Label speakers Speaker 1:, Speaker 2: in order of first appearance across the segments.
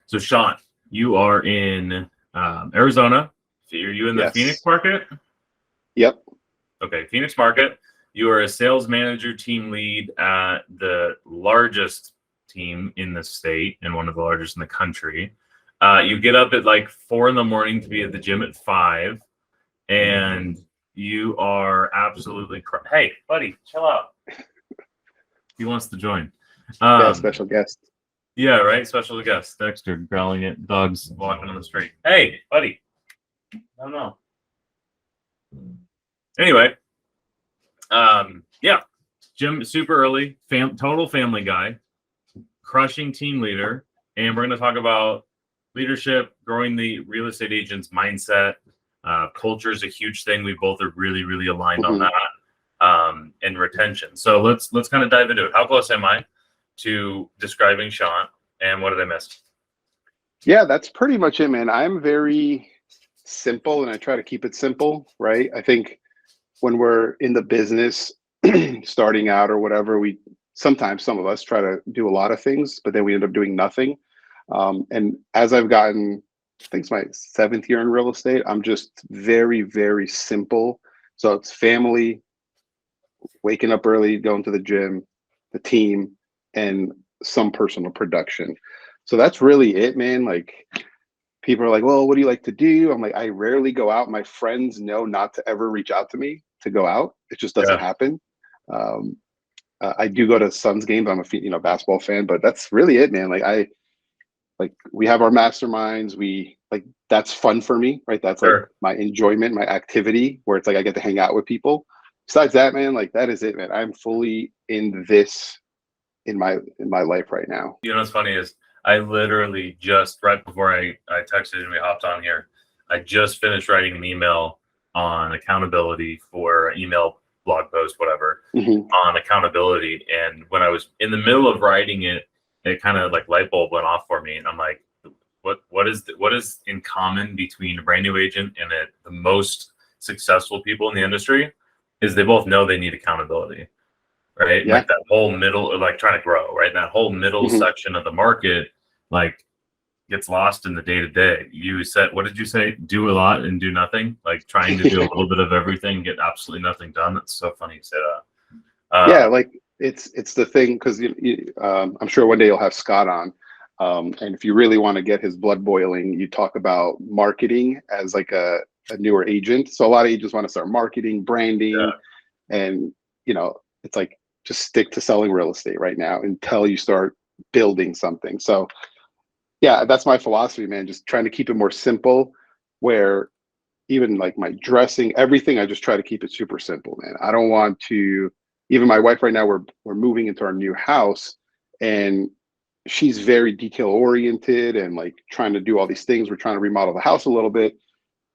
Speaker 1: So, Sean, you are in Arizona. So are you in the Phoenix
Speaker 2: Yes.
Speaker 1: market?
Speaker 2: Yep.
Speaker 1: Okay, Phoenix market. You are a sales manager, team lead at the largest team in the state and one of the largest in the country. You get up at like 4 in the morning to be at the gym at 5, and you are absolutely hey, buddy, chill out. He wants to join.
Speaker 2: Yeah,
Speaker 1: Um,
Speaker 2: special guest.
Speaker 1: yeah, right. Special guest Dexter growling at dogs walking on the street. Hey, buddy. No. Anyway, yeah, Jim, super early, total family guy, crushing team leader, and we're going to talk about leadership, growing the real estate agent's mindset. Culture is a huge thing. We both are really, really aligned on that, and retention. So let's kind of dive into it. How close am I to describing Sean, and what did I miss?
Speaker 2: Yeah, that's pretty much it, man. I'm very simple and I try to keep it simple, right? I think when we're in the business starting out or whatever, we sometimes some of us try to do a lot of things, but then we end up doing nothing. And as I've gotten, I think it's my 7th year in real estate, I'm just very, very simple. So it's family, waking up early, going to the gym, the team, and some personal production. So that's really it, man. Like people are like, well, what do you like to do? I'm like, I rarely go out. My friends know not to ever reach out to me to go out. It just doesn't
Speaker 1: Yeah,
Speaker 2: happen. Um, I do go to Suns games. I'm a basketball fan, but that's really it, man. Like we have our masterminds. We like that's fun for me, right? That's like
Speaker 1: sure.
Speaker 2: my enjoyment, my activity, where it's like I get to hang out with people. Besides that, man, like that is it, man. I'm fully in this in my life right now.
Speaker 1: You know what's funny is I literally just right before I texted and we hopped on here, I just finished writing an email on accountability for email blog post, whatever,
Speaker 2: Hmm.
Speaker 1: on accountability. And when I was in the middle of writing it, it kind of like light bulb went off for me. And I'm like, what is in common between a brand new agent and the most successful people in the industry is they both know they need accountability, right?
Speaker 2: Yeah.
Speaker 1: Like that whole middle, like trying to grow, right? That whole middle
Speaker 2: Hmm.
Speaker 1: section of the market, like gets lost in the day to day. You said, what did you say? Do a lot and do nothing. Like trying to do a little bit of everything, get absolutely nothing done. That's so funny you say that.
Speaker 2: Yeah, like it's the thing because I'm sure one day you'll have Scott on, and if you really want to get his blood boiling, you talk about marketing as like a newer agent. So a lot of agents want to start marketing, branding,
Speaker 1: Yeah,
Speaker 2: and it's like just stick to selling real estate right now until you start building something. So yeah, that's my philosophy, man. Just trying to keep it more simple, where even like my dressing, everything, I just try to keep it super simple, man. I don't want to. Even my wife right now, we're moving into our new house, and she's very detail oriented and like trying to do all these things. We're trying to remodel the house a little bit,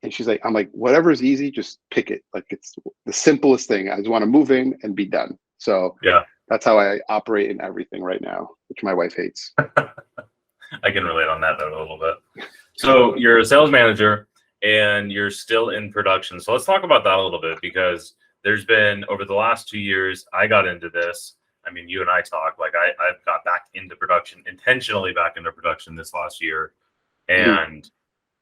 Speaker 2: and she's like, I'm like, whatever is easy, just pick it. Like it's the simplest thing. I just want to move in and be done. So
Speaker 1: yeah.
Speaker 2: that's how I operate in everything right now, which my wife hates.
Speaker 1: I can relate on that note a little bit. So you're a sales manager and you're still in production. So let's talk about that a little bit because there's been over the last 2 years, I got into this. I mean, you and I talk like I've got back into production, intentionally back into production this last year.
Speaker 2: Mhm.
Speaker 1: And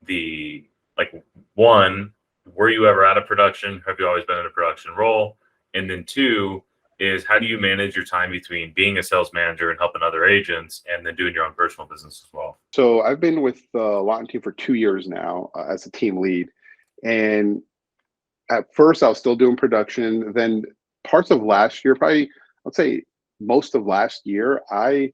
Speaker 1: the like one, were you ever out of production? Have you always been in a production role? And then two is how do you manage your time between being a sales manager and helping other agents and then doing your own personal business as well?
Speaker 2: So I've been with Lawton Team for 2 years now as a team lead, and at first I was still doing production. Then parts of last year, probably I'd say most of last year, I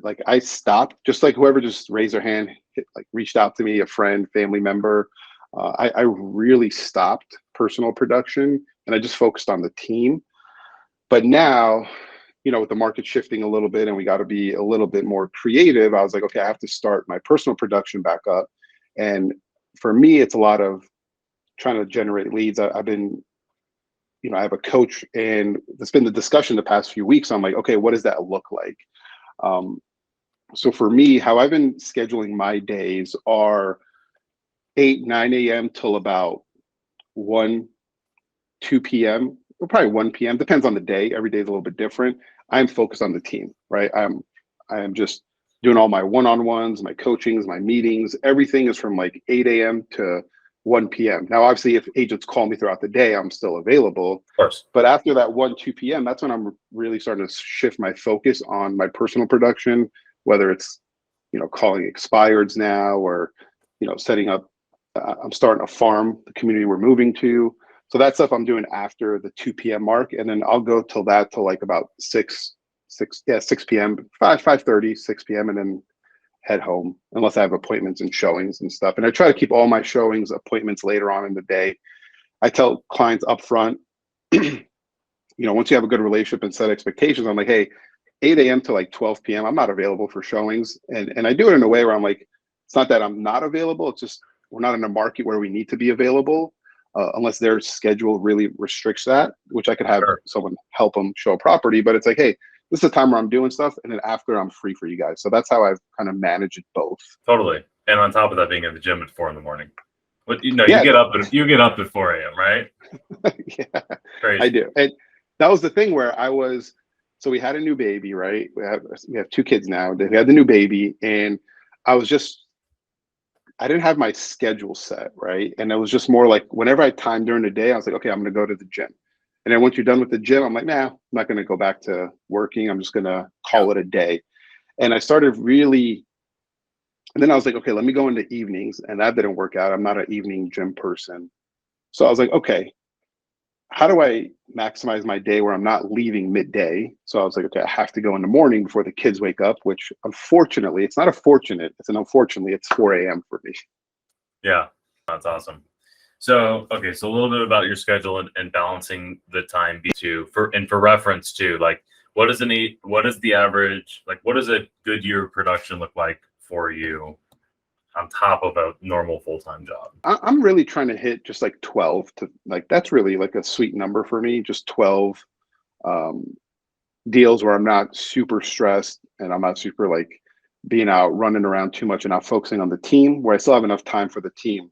Speaker 2: like I stopped. Just like whoever just raised their hand, like reached out to me, a friend, family member. I really stopped personal production, and I just focused on the team. But now, with the market shifting a little bit, and we got to be a little bit more creative, I was like, okay, I have to start my personal production back up. And for me, it's a lot of trying to generate leads. I've been, I have a coach, and it's been the discussion the past few weeks. I'm like, okay, what does that look like? Um, so for me, how I've been scheduling my days are 8, 9 a.m. till about 1, 2 p.m. or probably 1 p.m. Depends on the day. Every day is a little bit different. I'm focused on the team, right? I am just doing all my one-on-ones, my coachings, my meetings. Everything is from like 8 a.m. to 1 p.m. Now, obviously, if agents call me throughout the day, I'm still available.
Speaker 1: Of course.
Speaker 2: But after that 1, 2 p.m., that's when I'm really starting to shift my focus on my personal production, whether it's, calling expireds now, or, setting up, I'm starting a farm, the community we're moving to. So that stuff I'm doing after the 2 p.m. mark. And then I'll go till like about 6 p.m., 5:30, 6 p.m. and then head home unless I have appointments and showings and stuff. And I try to keep all my showings appointments later on in the day. I tell clients up front, once you have a good relationship and set expectations, I'm like, hey, 8 a.m. to like 12 p.m., I'm not available for showings. And I do it in a way where I'm like, it's not that I'm not available. It's just we're not in a market where we need to be available unless their schedule really restricts that, which I could have someone help them show a property. But it's like, hey, this is the time where I'm doing stuff, and then after I'm free for you guys. So that's how I've kind of managed it both.
Speaker 1: Totally. And on top of that, being at the gym at 4 a.m. But you get up at 4 a.m., right?
Speaker 2: Yeah,
Speaker 1: crazy.
Speaker 2: I do. And that was the thing where so we had a new baby, right? We have 2 kids now. We had the new baby, and I didn't have my schedule set, right? And it was just more like whenever I had time during the day, I was like, okay, I'm going to go to the gym. And then once you're done with the gym, I'm like, nah, I'm not going to go back to working. I'm just going to call it a day. And I started and then I was like, okay, let me go into evenings. And that didn't work out. I'm not an evening gym person. So I was like, okay, how do I maximize my day where I'm not leaving midday? So I was like, okay, I have to go in the morning before the kids wake up, which unfortunately, it's not a fortunate, it's an unfortunately, it's 4 a.m. for me.
Speaker 1: Yeah, that's awesome. So, okay, so a little bit about your schedule and balancing the time for reference to like, what is the average, like what does a good year of production look like for you on top of a normal full-time job?
Speaker 2: I'm really trying to hit just like 12 to like, that's really like a sweet number for me. Just 12 deals where I'm not super stressed and I'm not super like being out running around too much and not focusing on the team, where I still have enough time for the team.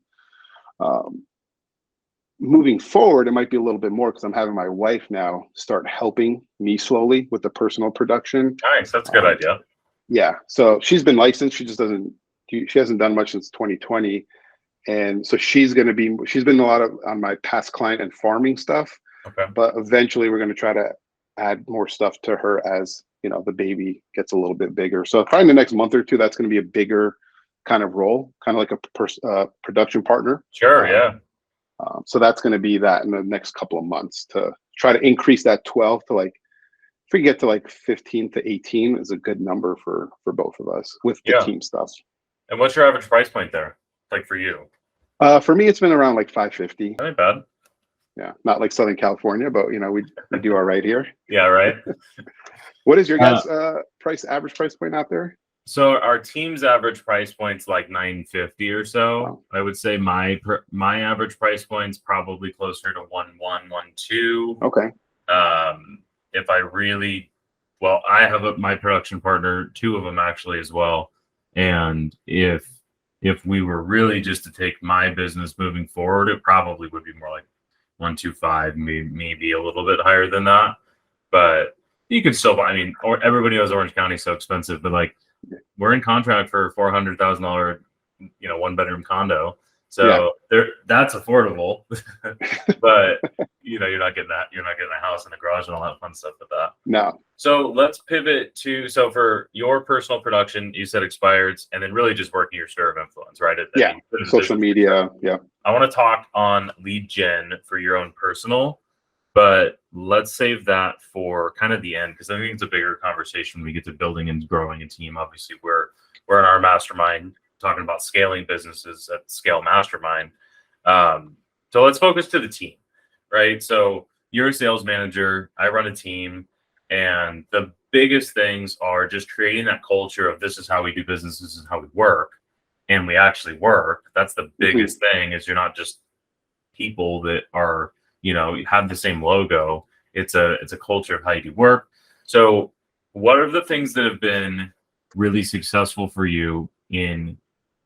Speaker 2: Moving forward, it might be a little bit more because I'm having my wife now start helping me slowly with the personal production.
Speaker 1: Nice, that's a good idea.
Speaker 2: Yeah, so she's been licensed. She hasn't done much since 2020, and so she's been a lot on my past client and farming stuff.
Speaker 1: Okay.
Speaker 2: But eventually, we're going to try to add more stuff to her as the baby gets a little bit bigger. So probably in the next month or two, that's going to be a bigger kind of role, kind of like a production partner.
Speaker 1: Sure, yeah.
Speaker 2: So that's going to be that in the next couple of months to try to increase that 12 to like, if we get to like 15 to 18 is a good number for both of us with the team stuff.
Speaker 1: And what's your average price point there? Like for you?
Speaker 2: For me, it's been around like 550.
Speaker 1: That ain't bad.
Speaker 2: Yeah, not like Southern California, but we do all right here.
Speaker 1: Yeah, right.
Speaker 2: What is your guys' average price point out there?
Speaker 1: So our team's average price point's like $950 or so. Wow. I would say my average price point's probably closer to 1.1, 1.2.
Speaker 2: Okay.
Speaker 1: If I I have my production partner, 2 of them actually as well. And if we were really just to take my business moving forward, it probably would be more like 1.25, maybe a little bit higher than that. But you could still buy. I mean, everybody knows Orange County is so expensive, but like we're in contract for $400,000, 1-bedroom condo. So that's affordable, but you're not getting that. You're not getting a house and a garage and all that fun stuff with that.
Speaker 2: No.
Speaker 1: So let's pivot to, for your personal production, you said expireds, and then really just working your sphere of influence, right?
Speaker 2: Social media. Yeah.
Speaker 1: I want to talk on lead gen for your own personal, but let's save that for kind of the end, because I think it's a bigger conversation when we get to building and growing a team. Obviously, we're in our mastermind talking about scaling businesses at Scale Mastermind. So let's focus to the team, right? So you're a sales manager, I run a team, and the biggest things are just creating that culture of this is how we do business, this is how we work, and we actually work. That's the biggest thing, is you're not just people that are, have the same logo. It's a culture of how you do work. So what are the things that have been really successful for you in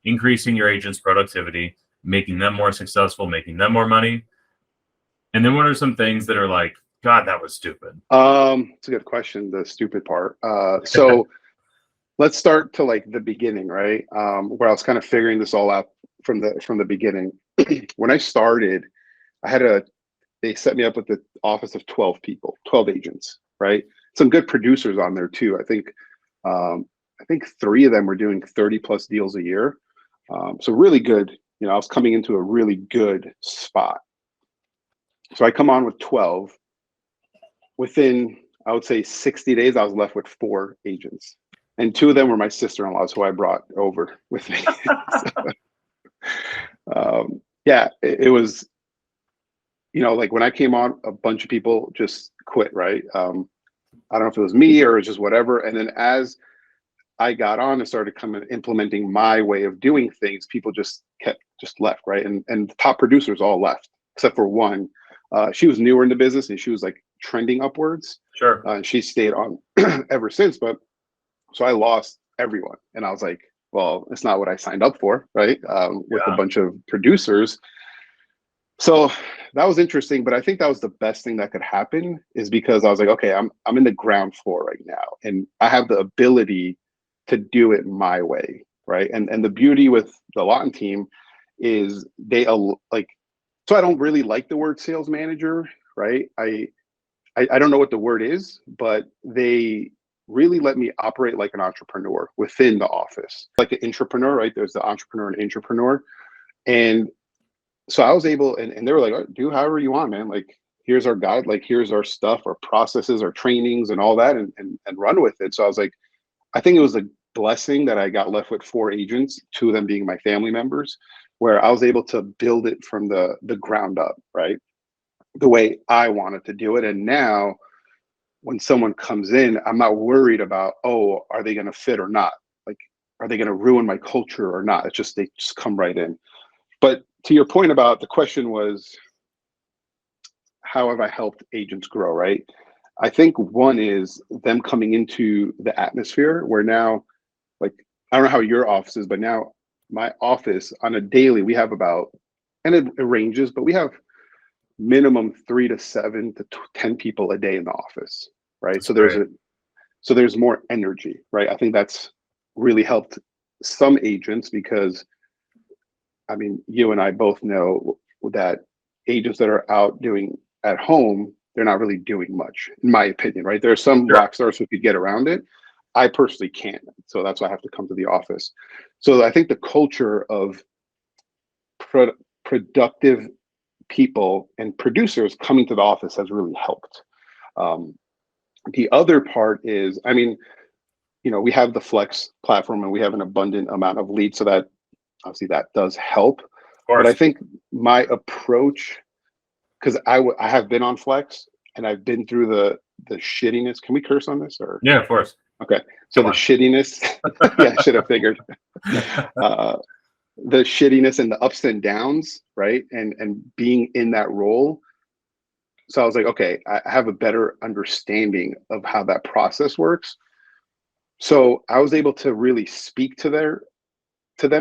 Speaker 1: increasing your agents' productivity, making them more successful, making them more money? And then what are some things that are like, God, that was stupid?
Speaker 2: It's a good question, the stupid part. So let's start to like the beginning, right? Where I was kind of figuring this all out from the beginning. When I started, I had they set me up with the office of 12 people, 12 agents, right? Some good producers on there too. I think three of them were doing 30 plus deals a year. So really good. You know, I was coming into a really good spot. So I come on with 12. Within, I would say 60 days, I was left with 4 agents. And 2 of them were my sister-in-laws who I brought over with me. Yeah, it was, you know, like when I came on, a bunch of people just quit, right? I don't know if it was me or it was just whatever. And then as I got on and started coming implementing my way of doing things, people just left, right? And the top producers all left except for one. She was newer in the business and she was like trending upwards.
Speaker 1: Sure.
Speaker 2: And she stayed on ever since. But so I lost everyone, and I was like, well, it's not what I signed up for, right? With a bunch of producers. So that was interesting, but I think that was the best thing that could happen, is because I was like, okay, I'm in the ground floor right now, and I have the ability to do it my way, right? And the beauty with the Lawton team is they like, so I don't really like the word sales manager, right? I don't know what the word is, but they really let me operate like an entrepreneur within the office, like an intrapreneur, right? There's the entrepreneur and intrapreneur. And so I was able, and they were like, oh, do however you want, man. Like, here's our guide, like, here's our stuff, our processes, our trainings, and all that, and run with it. So I was like, I think it was a blessing that I got left with 4 agents, 2 of them being my family members, where I was able to build it from the ground up, right? The way I wanted to do it. And now when someone comes in, I'm not worried about, oh, are they going to fit or not? Like, are they going to ruin my culture or not? It's just, they just come right in. But to your point about, the question was, how have I helped agents grow, right? I think one is them coming into the atmosphere where now, like, I don't know how your office is, but now my office on a daily, we have about, and it ranges, but we have minimum 3 to 7 to 10 people a day in the office, right?
Speaker 1: That's
Speaker 2: so
Speaker 1: great.
Speaker 2: there's more energy, right? I think that's really helped some agents, because I mean, you and I both know that agents that are out doing at home, they're not really doing much, in my opinion, right? There are some
Speaker 1: Sure.
Speaker 2: rock stars who could get around it. I personally can't. So that's why I have to come to the office. So I think the culture of productive people and producers coming to the office has really helped. The other part is, I mean, you know, we have the Flex platform and we have an abundant amount of leads, so that obviously that does help.
Speaker 1: Of
Speaker 2: But I
Speaker 1: course.
Speaker 2: think my approach, because I have been on Flex and I've been through the shittiness. Can we curse on this, or?
Speaker 1: Yeah, of course.
Speaker 2: Okay, so
Speaker 1: Come
Speaker 2: the
Speaker 1: on.
Speaker 2: shittiness. Yeah, I should have figured. uh, the shittiness and the ups and downs, right? And being in that role. So I was like, okay, I have a better understanding of how that process works. So I was able to really speak to them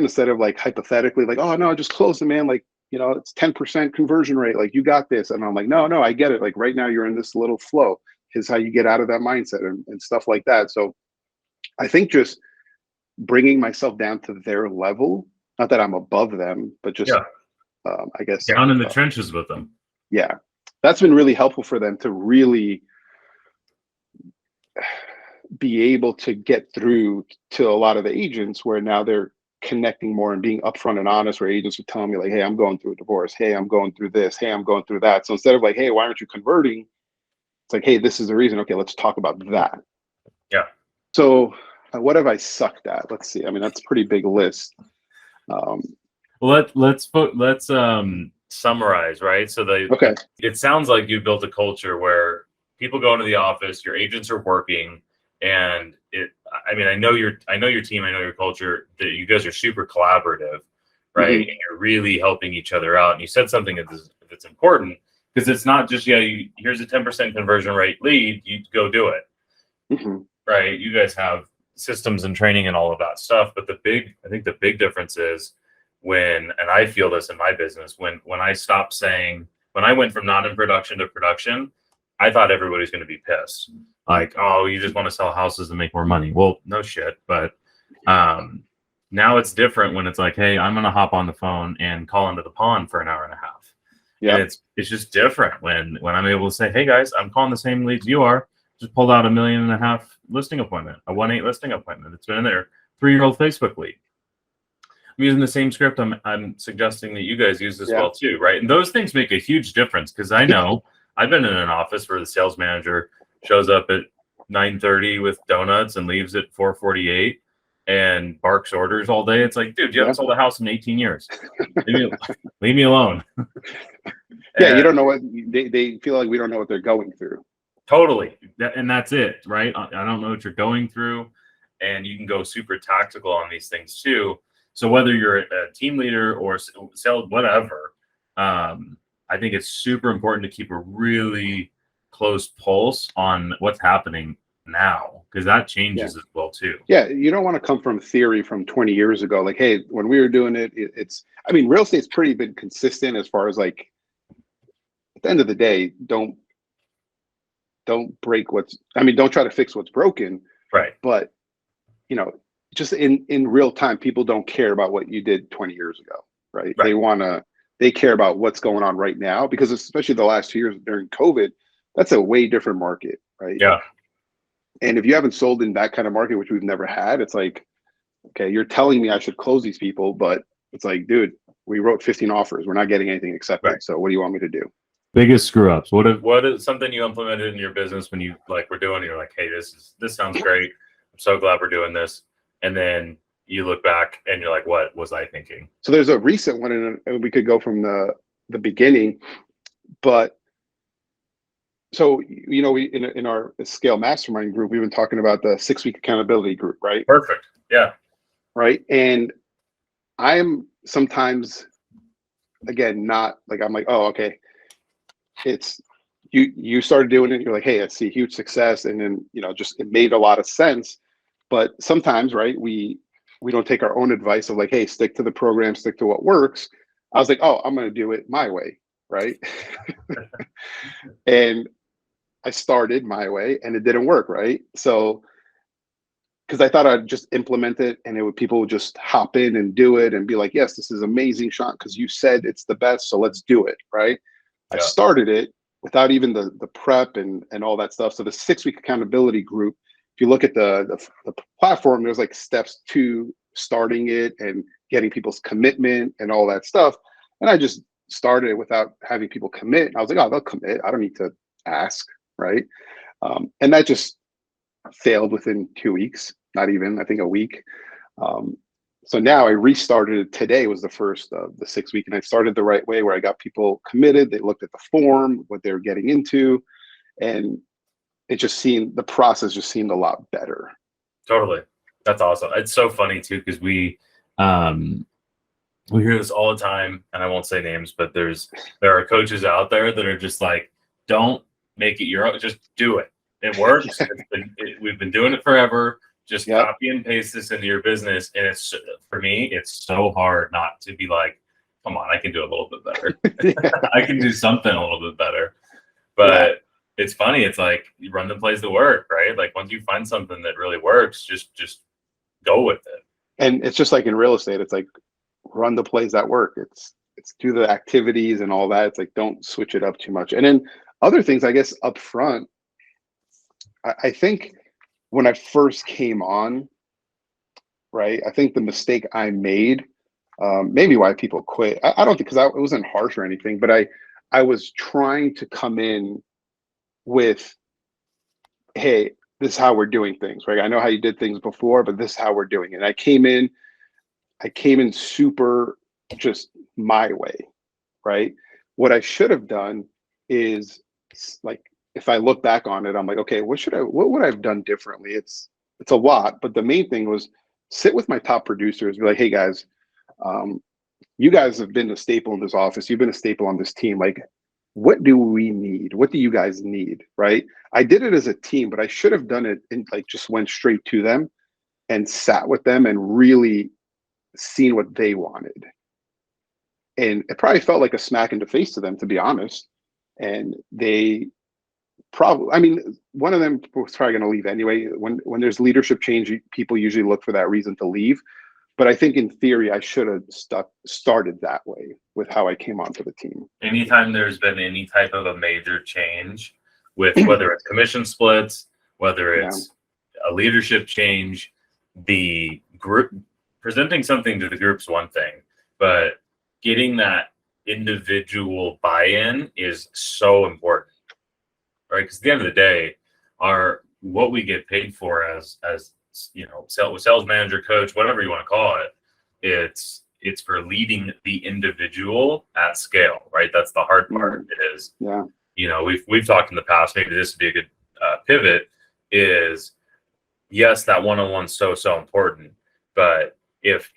Speaker 2: instead of like hypothetically, like, oh no, just close them, man. Like, you know, it's 10% conversion rate. Like, you got this. And I'm like, no, I get it. Like, right now you're in this little flow. Here's how you get out of that mindset, and stuff like that. So I think just bringing myself down to their level, not that I'm above them, but just,
Speaker 1: Yeah.
Speaker 2: I guess,
Speaker 1: Down in the trenches with them.
Speaker 2: yeah, that's been really helpful for them to really be able to get through to a lot of the agents, where now they're connecting more and being upfront and honest, where agents are telling me like, hey, I'm going through a divorce. Hey, I'm going through this. Hey, I'm going through that. So instead of like, hey, why aren't you converting? It's like, hey, this is the reason. Okay, let's talk about that.
Speaker 1: Yeah.
Speaker 2: So what have I sucked at? Let's see. I mean, that's a pretty big list.
Speaker 1: Well, let's summarize, right? So
Speaker 2: Okay.
Speaker 1: it sounds like you built a culture where people go into the office, your agents are working, and I mean, I know your team, I know your culture, that you guys are super collaborative, right?
Speaker 2: Mm-hmm.
Speaker 1: And you're really helping each other out. And you said something that's important, because it's not just, here's a 10% conversion rate lead, you go do it.
Speaker 2: Mm-hmm.
Speaker 1: Right? You guys have systems and training and all of that stuff, but I think the big difference is when, and I feel this in my business, when I stopped saying, when I went from not in production to production, I thought everybody's going to be pissed. Like, oh, you just want to sell houses and make more money. Well, no shit. But now it's different when it's like, hey, I'm going to hop on the phone and call into the pond for an hour and a half.
Speaker 2: Yeah.
Speaker 1: And it's just different when I'm able to say, hey guys, I'm calling the same leads you are. Just pulled out $1.5 million listing appointment, a 1.8 listing appointment. It's been in there. 3-year-old Facebook lead. I'm using the same script. I'm suggesting that you guys use as well too, right? And those things make a huge difference because I know I've been in an office where the sales manager shows up at 9:30 with donuts and leaves at 4:48 and barks orders all day. It's like, dude, you haven't sold a house in 18 years. Leave me alone.
Speaker 2: Yeah, you don't know what they feel like. We don't know what they're going through.
Speaker 1: Totally, and that's it, right? I don't know what you're going through, and you can go super tactical on these things too. So whether you're a team leader or sales, whatever, I think it's super important to keep a really close pulse on what's happening now because that changes as well too.
Speaker 2: Yeah, you don't want to come from theory from 20 years ago. Like, hey, when we were doing it, it's. I mean, real estate's pretty been consistent as far as like. At the end of the day, don't break what's. I mean, don't try to fix what's broken.
Speaker 1: Right.
Speaker 2: But, just in real time, people don't care about what you did 20 years ago, right? They care about what's going on right now because especially the last 2 years during COVID, that's a way different market, right?
Speaker 1: Yeah.
Speaker 2: And if you haven't sold in that kind of market, which we've never had, it's like, okay, you're telling me I should close these people, but it's like, dude, we wrote 15 offers. We're not getting anything accepted. Right. So what do you want me to do?
Speaker 1: Biggest screw ups. What is something you implemented in your business when you were doing it? You're like, hey, this sounds great. I'm so glad we're doing this. And then you look back and you're like, what was I thinking?
Speaker 2: So there's a recent one, and we could go from the beginning, but so we in our scale mastermind group, we've been talking about the 6-week accountability group, right?
Speaker 1: Perfect. Yeah.
Speaker 2: Right. And I am sometimes, again, not like I'm like, oh, okay. It's you started doing it. You're like, hey, I see huge success, and then just it made a lot of sense. But sometimes, right, we don't take our own advice of like, hey, stick to the program, stick to what works. I was like, oh, I'm going to do it my way, right? And I started my way, and it didn't work, right? So, because I thought I'd just implement it, and people would just hop in and do it, and be like, yes, this is amazing, Shant, because you said it's the best, so let's do it, right? Yeah. I started it without even the prep and all that stuff. So the 6-week accountability group, if you look at the platform, there's like steps to starting it and getting people's commitment and all that stuff. And I just started it without having people commit. I was like, oh, they'll commit. I don't need to ask, right? And that just failed within 2 weeks, not even, I think, a week. So now I restarted it. Today was the first of the 6 week, and I started the right way where I got people committed. They looked at the form, what they were getting into, and the process just seemed a lot better.
Speaker 1: Totally. That's awesome. It's so funny too, because we hear this all the time, and I won't say names, but there are coaches out there that are just like, don't make it your own, just do it. It works. We've been doing it forever. Just copy and paste this into your business. And for me, it's so hard not to be like, come on, I can do a little bit better. I can do something a little bit better. But it's funny. It's like you run the plays that work, right? Like once you find something that really works, just go with it.
Speaker 2: And it's just like in real estate. It's like run the plays that work. It's do the activities and all that. It's like don't switch it up too much. And then other things, I guess, up front, I think when I first came on, right, I think the mistake I made, maybe why people quit. I don't think because it wasn't harsh or anything, but I was trying to come in with, hey, this is how we're doing things, right? I know how you did things before, but this is how we're doing it. And I came in super just my way, right? What I should have done is like, if I look back on it, I'm like, okay, what would I have done differently? It's a lot, but the main thing was sit with my top producers, be like, hey guys, you guys have been a staple in this office. You've been a staple on this team. Like, what do we need? What do you guys need? Right? I did it as a team, but I should have done it and like just went straight to them and sat with them and really seen what they wanted. And it probably felt like a smack in the face to them, to be honest. And they Probably. I mean, one of them was probably going to leave anyway. When there's leadership change, people usually look for that reason to leave. But I think in theory, I should have started that way with how I came onto the team.
Speaker 1: Anytime there's been any type of a major change with whether it's commission splits, whether
Speaker 2: Yeah.
Speaker 1: it's a leadership change, the group presenting something to the group's one thing, but getting that individual buy-in is so important, right? Because at the end of the day, what we get paid for as sales manager, coach, whatever you want to call it, it's for leading the individual at scale, right? That's the hard part. Is we've talked in the past. Maybe this would be a good pivot. Is yes, that one-on-one so important, but if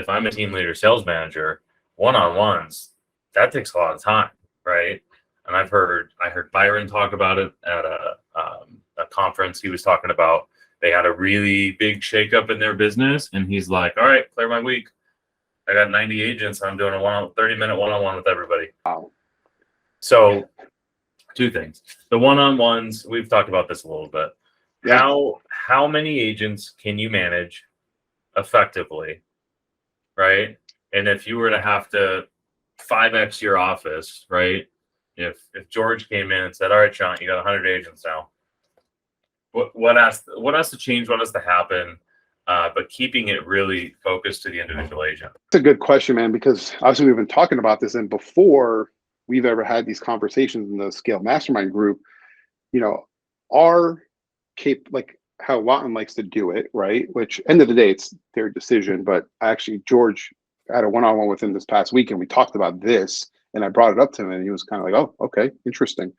Speaker 1: I'm a team leader, sales manager, one-on-ones, that takes a lot of time, right? And I heard Byron talk about it at a conference. He was talking about they had a really big shakeup in their business, and he's like, "All right, clear my week. I got 90 agents. I'm doing a 30-minute one-on-one with everybody."
Speaker 2: Wow.
Speaker 1: So, two things: the one-on-ones. We've talked about this a little bit. Yeah. How many agents can you manage effectively, right? And if you were to have to 5x your office, right? If George came in and said, "All right, Shant, you got 100 agents now," what has to change? What has to happen? But keeping it really focused to the individual agent.
Speaker 2: It's a good question, man, because obviously we've been talking about this, and before we've ever had these conversations in the Scale Mastermind group, our like how Lawton likes to do it, right? Which end of the day, it's their decision. But George had a one-on-one with him this past week, and we talked about this, and I brought it up to him, and he was kind of like, "Oh, okay, interesting."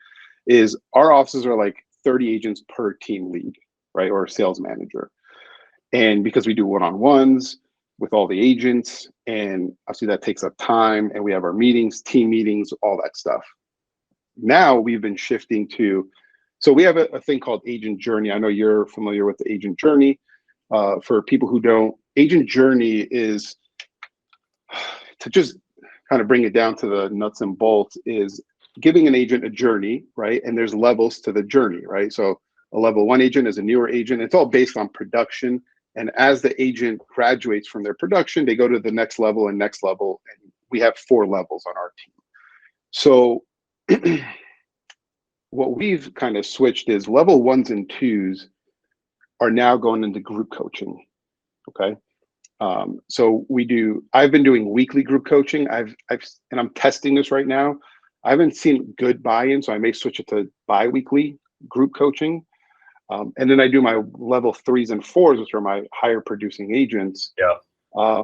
Speaker 2: Is our offices are like 30 agents per team lead, right, or sales manager, and because we do one-on-ones with all the agents, and obviously that takes up time, and we have our meetings, team meetings, all that stuff. Now we've been shifting to, so we have a thing called agent journey. I know you're familiar with the agent journey. For people who don't, agent journey is, to just kind of bring it down to the nuts and bolts, is giving an agent a journey, right? And there's levels to the journey, right? So a level 1 agent is a newer agent. It's all based on production. And as the agent graduates from their production, they go to the next level and next level. And we have 4 levels on our team. So what we've kind of switched is level 1s and 2s are now going into group coaching. Okay. So I've been doing weekly group coaching. And I'm testing this right now. I haven't seen good buy-in, so I may switch it to bi-weekly group coaching. And then I do my level 3s and 4s, which are my higher producing agents,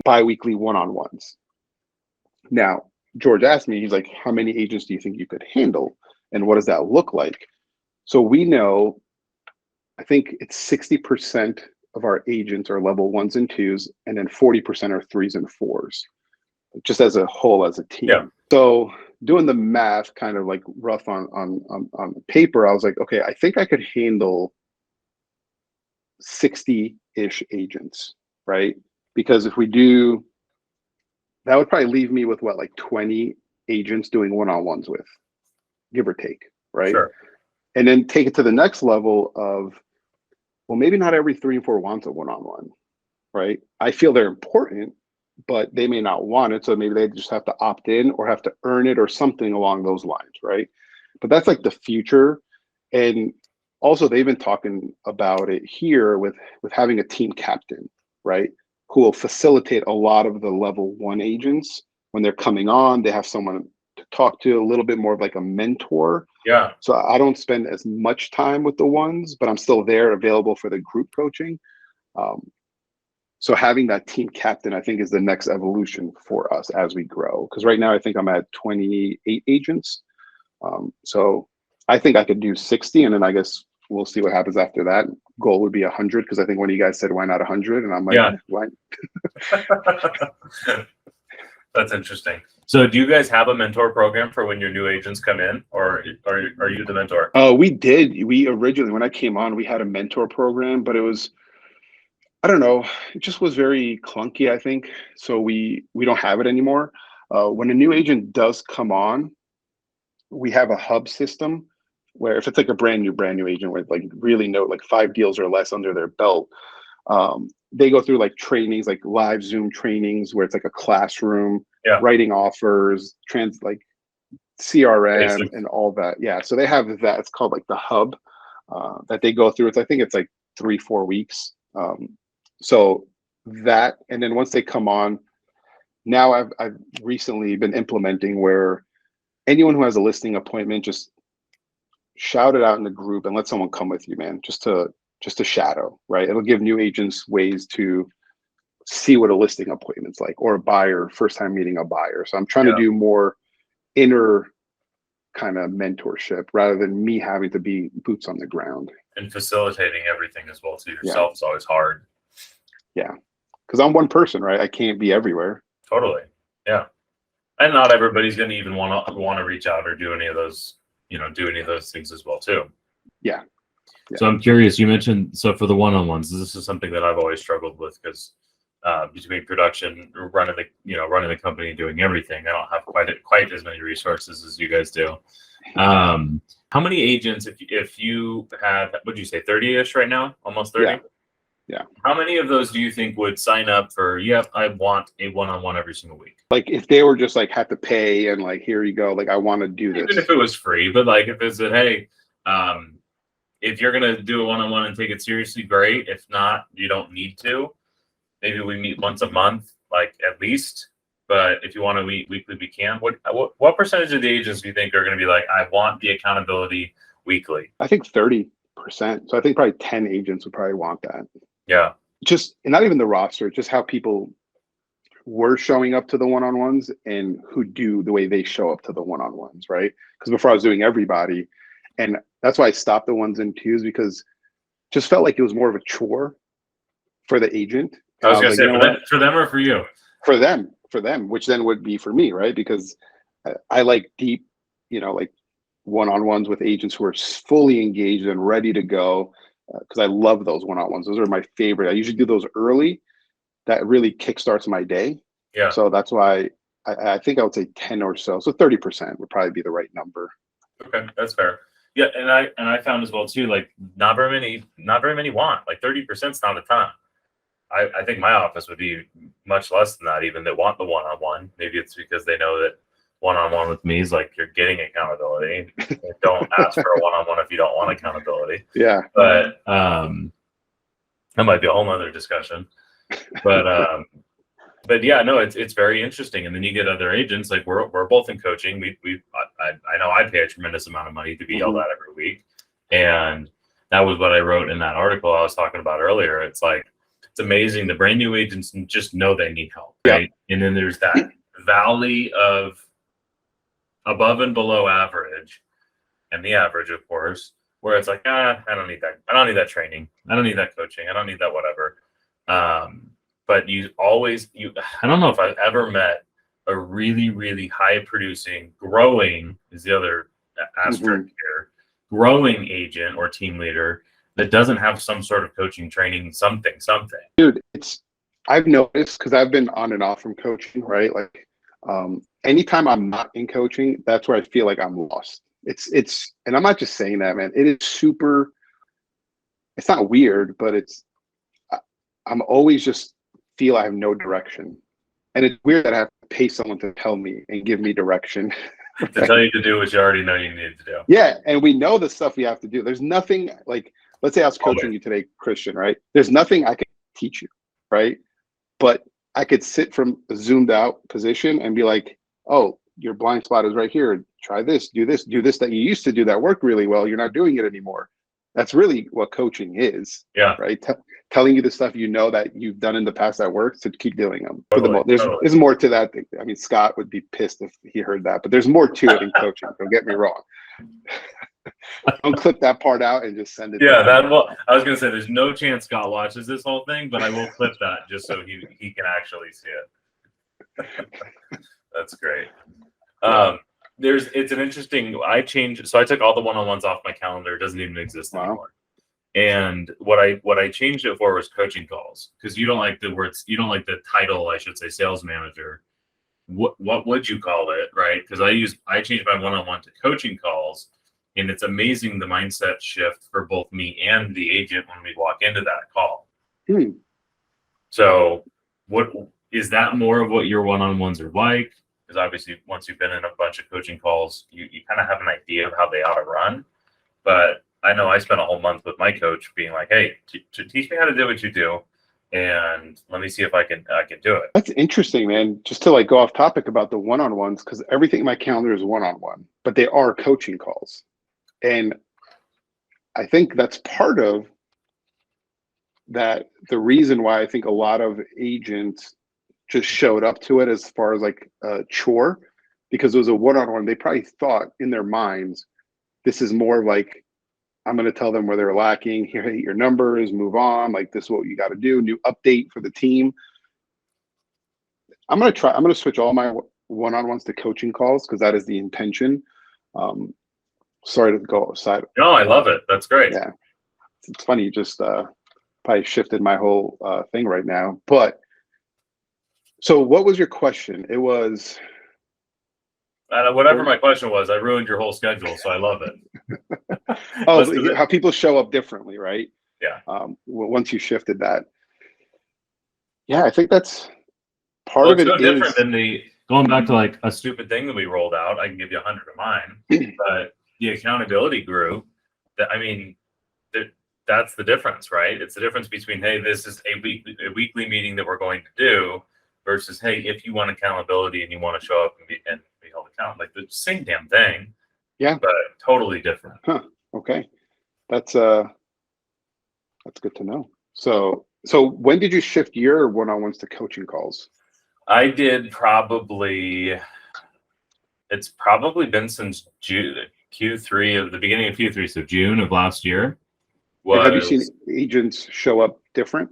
Speaker 2: bi-weekly one-on-ones. Now, George asked me, he's like, "How many agents do you think you could handle? And what does that look like?" So we know, I think it's 60% of our agents are level 1s and 2s, and then 40% are 3s and 4s, just as a whole, as a team. Yeah. So doing the math kind of like rough on paper, I was like, okay, I think I could handle 60-ish agents, right? Because if we do, that would probably leave me with like 20 agents doing one-on-ones with, give or take, right?
Speaker 1: Sure.
Speaker 2: And then take it to the next level of, well, maybe not every 3 and 4 wants a one-on-one, right? I feel they're important, but they may not want it. So maybe they just have to opt in or have to earn it or something along those lines, right? But that's like the future. And also they've been talking about it here with having a team captain, right? Who will facilitate a lot of the level 1 agents when they're coming on. They have someone to talk to, a little bit more of like a mentor.
Speaker 1: Yeah.
Speaker 2: So I don't spend as much time with the ones, but I'm still there available for the group coaching. So having that team captain, I think, is the next evolution for us as we grow. Because right now I think I'm at 28 agents. So I think I could do 60, and then I guess we'll see what happens after that. Goal would be 100, because I think one of you guys said, "Why not 100?" And I'm like,
Speaker 1: yeah.
Speaker 2: Why?
Speaker 1: That's interesting. So do you guys have a mentor program for when your new agents come in, or are you the mentor?
Speaker 2: We did. We originally, when I came on, we had a mentor program, but it was, I don't know, it just was very clunky, I think. So we don't have it anymore. When a new agent does come on, we have a hub system where if it's like a brand new agent with like really no like 5 deals or less under their belt, they go through like trainings, like live Zoom trainings where it's like a classroom,
Speaker 1: Yeah.
Speaker 2: writing offers, like CRM
Speaker 1: Basic.
Speaker 2: and all that. Yeah. So they have that. It's called like the hub that they go through. I think it's like 3-4 weeks. So that, and then once they come on, now I've recently been implementing where anyone who has a listing appointment, just shout it out in the group and let someone come with you, man, just to shadow, right? It'll give new agents ways to see what a listing appointment's like, or a buyer, first time meeting a buyer. So I'm trying to do more inner kind of mentorship rather than me having to be boots on the ground.
Speaker 1: And facilitating everything as well to yourself is always hard.
Speaker 2: Yeah. Because I'm one person, right? I can't be everywhere.
Speaker 1: Totally. Yeah. And not everybody's going to even want to reach out or do any of those, things as well too.
Speaker 2: Yeah.
Speaker 1: So I'm curious, you mentioned, so for the one-on-ones, this is something that I've always struggled with because between production, running the company, doing everything, I don't have quite as many resources as you guys do. How many agents, if you have, would you say 30-ish right now? Almost 30?
Speaker 2: Yeah.
Speaker 1: How many of those do you think would sign up for, I want a one-on-one every single week?
Speaker 2: Like if they were just like had to pay and like, here you go, like I want to do this.
Speaker 1: Even if it was free, but like if it's hey, if you're going to do a one-on-one and take it seriously, great. If not, you don't need to. Maybe we meet once a month, like at least. But if you want to meet weekly, we can. What percentage of the agents do you think are going to be like, I want the accountability weekly?
Speaker 2: I think 30%. So I think probably 10 agents would probably want that.
Speaker 1: Yeah.
Speaker 2: Just, and not even the roster, just how people were showing up to the one-on-ones and who do the way they show up to the one-on-ones, right? Because before I was doing everybody. And that's why I stopped the ones and twos, because just felt like it was more of a chore for the agent.
Speaker 1: I was going to say, for them or for you?
Speaker 2: For them, which then would be for me, right? Because I like deep, like one-on-ones with agents who are fully engaged and ready to go. Because I love those one-on-ones. Those are my favorite. I usually do those early. That really kickstarts my day.
Speaker 1: Yeah.
Speaker 2: So that's why I think I would say 10 or so. So 30% would probably be the right number.
Speaker 1: Okay, that's fair. Yeah, and I found as well too, like not very many want, like 30% is not a ton. I think my office would be much less than that, even that want the one-on-one. Maybe it's because they know that one-on-one with me is like you're getting accountability. Don't ask for a one-on-one if you don't want accountability.
Speaker 2: Yeah.
Speaker 1: But that might be a whole nother discussion. But yeah, no, it's very interesting. And then you get other agents, like we're both in coaching. I know I pay a tremendous amount of money to be yelled at every week. And that was what I wrote in that article I was talking about earlier. It's like, it's amazing. The brand new agents just know they need help, right? Yeah. And then there's that valley of above and below average, and the average, of course, where it's like, I don't need that. I don't need that training. I don't need that coaching. I don't need that whatever. But I don't know if I've ever met a really, really high producing, growing is the other asterisk here, growing agent or team leader that doesn't have some sort of coaching training, something.
Speaker 2: Dude, I've noticed, because I've been on and off from coaching, right? Like anytime I'm not in coaching, that's where I feel like I'm lost. It's and I'm not just saying that, man. It is super, it's not weird, but I'm always just feel I have no direction. And it's weird that I have to pay someone to tell me and give me direction.
Speaker 1: To tell you to do what you already know you need to do.
Speaker 2: Yeah, and we know the stuff we have to do. There's nothing, like, let's say I was coaching you today, Christian, right? There's nothing I can teach you, right? But I could sit from a zoomed out position and be like, oh, your blind spot is right here. Try this, do this that you used to do that worked really well. You're not doing it anymore. That's really what coaching is.
Speaker 1: Yeah.
Speaker 2: Right. Telling you the stuff that you've done in the past that works, to keep doing them.
Speaker 1: Totally,
Speaker 2: There's more to that. I mean, Scott would be pissed if he heard that, but there's more to it in coaching. Don't get me wrong. Don't clip that part out and just send it.
Speaker 1: Yeah, I was gonna say there's no chance Scott watches this whole thing, but I will clip that just so he can actually see it. That's great. It's an interesting. I took all the one-on-ones off my calendar. It doesn't even exist anymore. And what I changed it for was coaching calls, because you don't like the words, you don't like the title, I should say, sales manager. What would you call it, right? Because I changed my one-on-one to coaching calls, And it's amazing the mindset shift for both me and the agent when we walk into that call.
Speaker 2: Hmm.
Speaker 1: So what is that more of what your one-on-ones are like? Because obviously once you've been in a bunch of coaching calls, you kind of have an idea of how they ought to run. But I know I spent a whole month with my coach being like, hey, teach me how to do what you do. And let me see if I can do it.
Speaker 2: That's interesting, man. Just to like go off topic about the one-on-ones, because everything in my calendar is one-on-one, but they are coaching calls. And I think that's part of that. The reason why I think a lot of agents just showed up to it as far as like a chore, because it was a one-on-one. They probably thought in their minds, this is more like, I'm going to tell them where they're lacking. Here, hit your numbers, move on. Like, this is what you got to do. New update for the team. I'm going to switch all my one-on-ones to coaching calls, because that is the intention. Sorry to go aside.
Speaker 1: No, I love it. That's great.
Speaker 2: Yeah. It's funny. You just probably shifted my whole thing right now. But so what was your question? It was.
Speaker 1: Whatever my question was, I ruined your whole schedule, so I love it.
Speaker 2: Oh, how people show up differently, right?
Speaker 1: Yeah.
Speaker 2: Once you shifted that. Yeah, I think that's part
Speaker 1: Well,
Speaker 2: of
Speaker 1: it's
Speaker 2: it.
Speaker 1: no different than going back to like a stupid thing that we rolled out. I can give you 100 of mine, but the accountability group. That's the difference, right? It's the difference between, hey, this is a weekly meeting that we're going to do, versus, hey, if you want accountability and you want to show up and be held accountable, like the same damn thing.
Speaker 2: Yeah,
Speaker 1: but totally different.
Speaker 2: Huh. Okay, that's good to know. So when did you shift your one-on-ones to coaching calls?
Speaker 1: I did it's probably been since June, Q3 of the beginning of Q3, so June of last year.
Speaker 2: And have you seen agents show up different?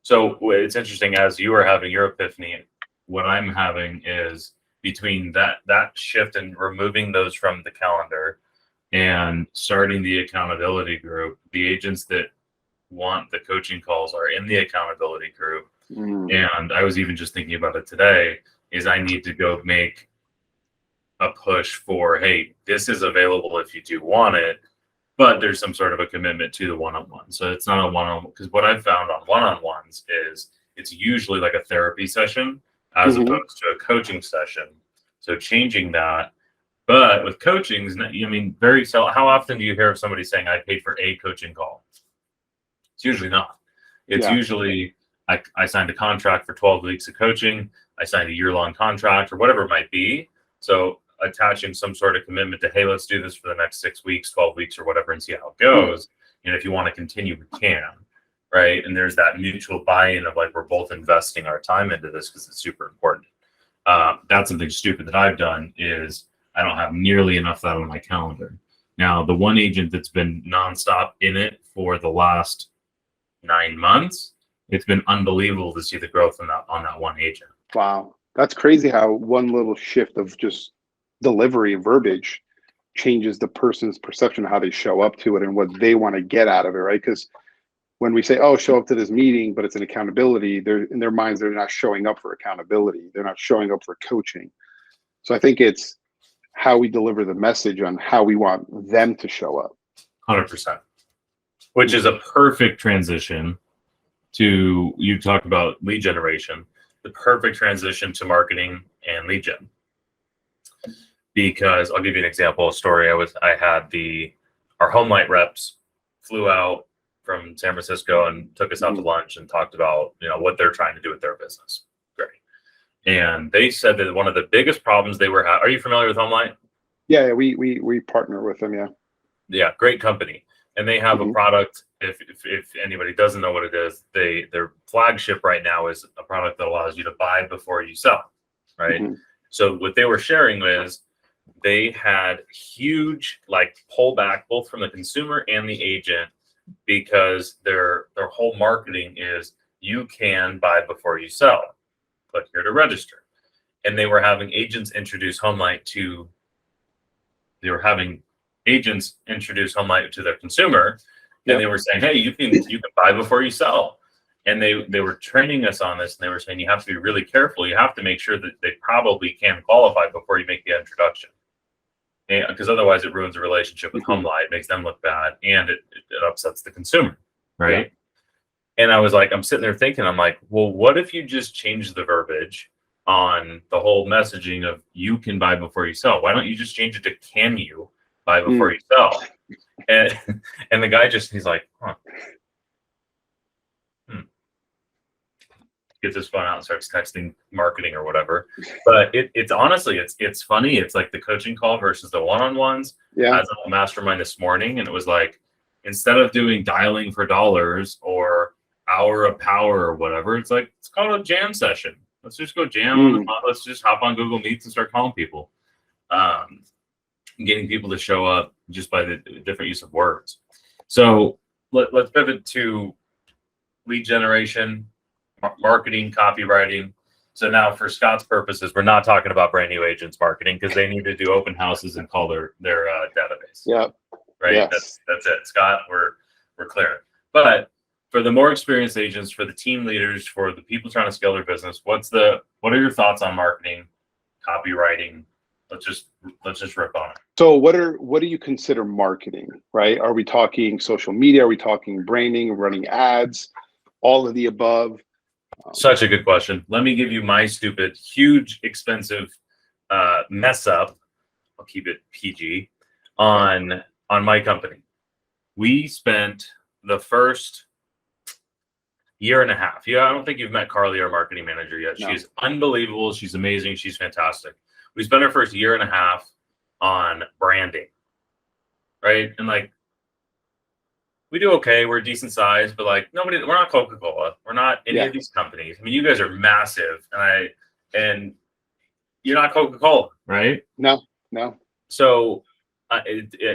Speaker 1: So it's interesting, as you are having your epiphany, what I'm having is between that shift and removing those from the calendar and starting the accountability group, the agents that want the coaching calls are in the accountability group. And I was even just thinking about it today, is I need to go make a push for, hey, this is available if you do want it, but there's some sort of a commitment to the one-on-one. So it's not a one-on-one, because what I've found on one-on-ones is it's usually like a therapy session as opposed to a coaching session. So changing that. But with coachings, I mean, how often do you hear of somebody saying, I paid for a coaching call? It's usually not. It's usually, I signed a contract for 12 weeks of coaching. I signed a year-long contract or whatever it might be. So attaching some sort of commitment to, hey, let's do this for the next 6 weeks, 12 weeks or whatever, and see how it goes. And if you want to continue, we can, right? And there's that mutual buy-in of like, we're both investing our time into this because it's super important. That's something stupid that I've done, is I don't have nearly enough of that on my calendar. Now, the one agent that's been nonstop in it for the last 9 months, it's been unbelievable to see the growth on that one agent.
Speaker 2: Wow. That's crazy how one little shift of just delivery verbiage changes the person's perception of how they show up to it and what they want to get out of it, right? Because when we say, oh, show up to this meeting, but it's an accountability, they're in their minds, they're not showing up for accountability. They're not showing up for coaching. So I think it's how we deliver the message on how we want them to show up.
Speaker 1: 100%. Which is a perfect transition to, you talk about lead generation, the perfect transition to marketing and lead gen. Because I'll give you an example, a story. I had our home light reps flew out from San Francisco and took us out to lunch and talked about, what they're trying to do with their business. Great. And they said that one of the biggest problems they were having, are you familiar with Home Light?
Speaker 2: Yeah, we partner with them,
Speaker 1: Yeah, great company. And they have a product, if anybody doesn't know what it is, their flagship right now is a product that allows you to buy before you sell, right? So what they were sharing is they had huge pullback both from the consumer and the agent, because their whole marketing is, you can buy before you sell. Click here to register. And they were having agents introduce Home Light to their consumer, and they were saying, hey, you can buy before you sell. And they were training us on this, and they were saying, you have to be really careful. You have to make sure that they probably can qualify before you make the introduction. because otherwise it ruins a relationship with
Speaker 2: Mhm.
Speaker 1: HomeLight, makes them look bad, and it upsets the consumer, right?
Speaker 2: Yeah.
Speaker 1: And I was like, I'm sitting there thinking, I'm like, well, what if you just change the verbiage on the whole messaging of you can buy before you sell? Why don't you just change it to can you buy before
Speaker 2: Mm.
Speaker 1: you sell? And and the guy he's like, huh, gets his phone out and starts texting marketing or whatever. But it's honestly, it's funny. It's like the coaching call versus the one-on-ones.
Speaker 2: Yeah.
Speaker 1: As a mastermind this morning, and it was like, instead of doing dialing for dollars or hour of power or whatever, it's like, it's called a jam session. Let's just go jam on the
Speaker 2: Mm.
Speaker 1: phone. Let's just hop on Google Meets and start calling people. Getting people to show up just by the different use of words. So let's pivot to lead generation, marketing, copywriting. So now, for Scott's purposes, we're not talking about brand new agents marketing, because they need to do open houses and call their database.
Speaker 2: Yeah.
Speaker 1: Right.
Speaker 2: Yes.
Speaker 1: That's it, Scott. We're clear. But for the more experienced agents, for the team leaders, for the people trying to scale their business, what are your thoughts on marketing, copywriting? Let's just rip on it.
Speaker 2: So what do you consider marketing, right? Are we talking social media? Are we talking branding, running ads, all of the above?
Speaker 1: Such a good question. Let me give you my stupid, huge, expensive mess up. I'll keep it PG on my company. We spent the first year and a half. Yeah, I don't think you've met Carly, our marketing manager, yet.
Speaker 2: No.
Speaker 1: She's unbelievable. She's amazing. She's fantastic. We spent our first year and a half on branding, right? And like, we do okay. We're a decent size, but like, we're not Coca-Cola. We're not any of these companies. I mean, you guys are massive, and you're not Coca-Cola, right?
Speaker 2: No.
Speaker 1: So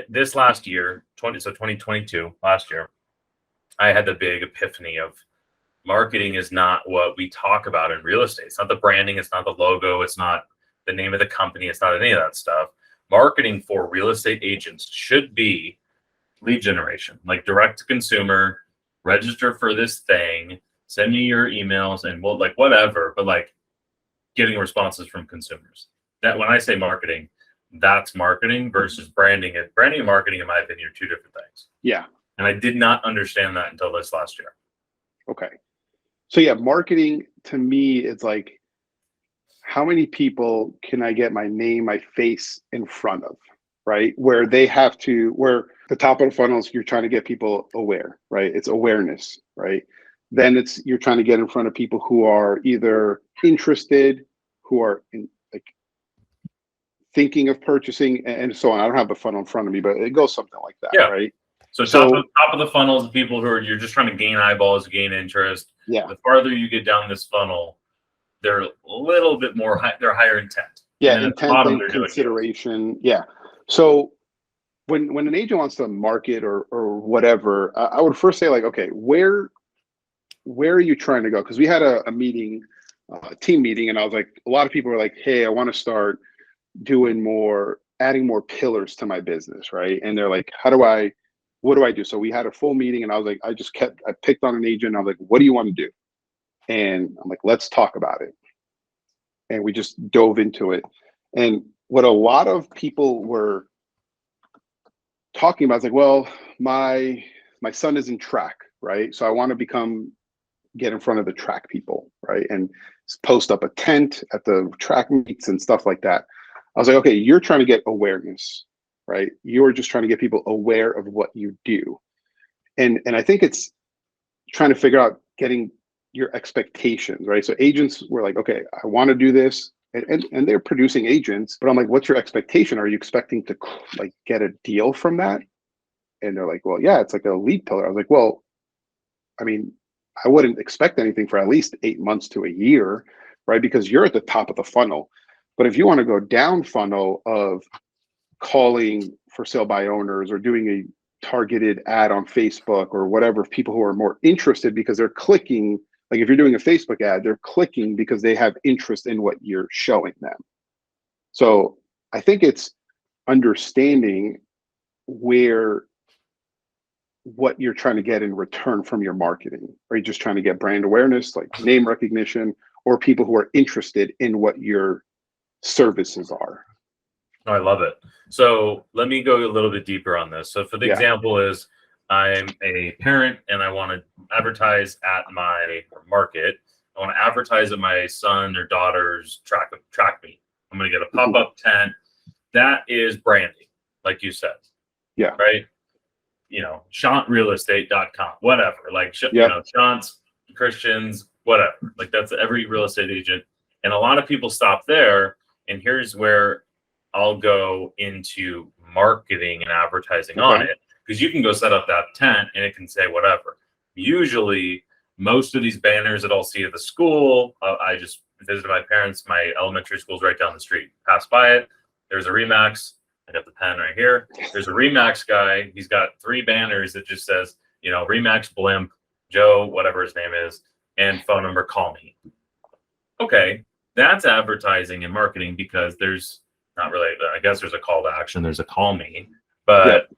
Speaker 1: this last year, 2022, last year, I had the big epiphany of marketing is not what we talk about in real estate. It's not the branding. It's not the logo. It's not the name of the company. It's not any of that stuff. Marketing for real estate agents should be lead generation, like direct to consumer, register for this thing, send me your emails, and we'll, like, whatever, but like getting responses from consumers. That, when I say marketing, that's marketing versus branding. Branding and marketing, in my opinion, are two different things.
Speaker 2: Yeah.
Speaker 1: And I did not understand that until this last year.
Speaker 2: Okay. So yeah, marketing to me is like, how many people can I get my name, my face in front of, right? Where the top of the funnels, you're trying to get people aware, right? It's awareness, right? Then you're trying to get in front of people who are either interested, who are thinking of purchasing, and so on. I don't have the funnel in front of me, but it goes something like that,
Speaker 1: Yeah.
Speaker 2: right?
Speaker 1: So top of the funnel is the people you're just trying to gain eyeballs, gain interest.
Speaker 2: Yeah.
Speaker 1: The farther you get down this funnel, they're a little bit more they're higher intent.
Speaker 2: Yeah, intent and consideration. Yeah. So when an agent wants to market or whatever, I would first say, like, okay, where are you trying to go? Because we had a meeting, a team meeting, and I was like, a lot of people were like, hey, I want to start adding more pillars to my business, right? And they're like, what do I do? So we had a full meeting, and I was like, I picked on an agent. And I was like, what do you want to do? And I'm like, let's talk about it. And we just dove into it. And what a lot of people were talking about is like, well, my son is in track, right? So I want to get in front of the track people, right? And post up a tent at the track meets and stuff like that. I was like, okay, you're trying to get awareness, right? You're just trying to get people aware of what you do. And I think it's trying to figure out getting your expectations, right? So agents were like, okay, I want to do this. And they're producing agents, but I'm like, what's your expectation? Are you expecting to like get a deal from that? And they're like, well, yeah, it's like a lead pillar. I was like, well, I mean, I wouldn't expect anything for at least 8 months to a year, right? Because you're at the top of the funnel. But if you want to go down funnel of calling for sale by owners or doing a targeted ad on Facebook or whatever, people who are more interested because they're clicking, like if you're doing a Facebook ad, they're clicking because they have interest in what you're showing them. So I think it's understanding what you're trying to get in return from your marketing. Are you just trying to get brand awareness, like name recognition, or people who are interested in what your services are?
Speaker 1: Oh, I love it. So let me go a little bit deeper on this. So for the
Speaker 2: Yeah.
Speaker 1: example is I'm a parent and I want to advertise at my market. I want to advertise at my son or daughter's track meet. I'm going to get a pop-up tent. That is branding, like you said.
Speaker 2: Yeah.
Speaker 1: Right. shantrealestate.com, whatever. Like, Shant's Christians, whatever. Like that's every real estate agent. And a lot of people stop there. And here's where I'll go into marketing and advertising on it, because you can go set up that tent and it can say whatever. Usually, most of these banners that I'll see at the school, I just visited my parents. My elementary school's right down the street. Pass by it. There's a Remax. I got the pen right here. There's a Remax guy. He's got 3 banners that just says, Remax Blimp, Joe, whatever his name is, and phone number, call me. Okay, that's advertising and marketing, because there's not really, I guess there's a call to action. There's a call me, but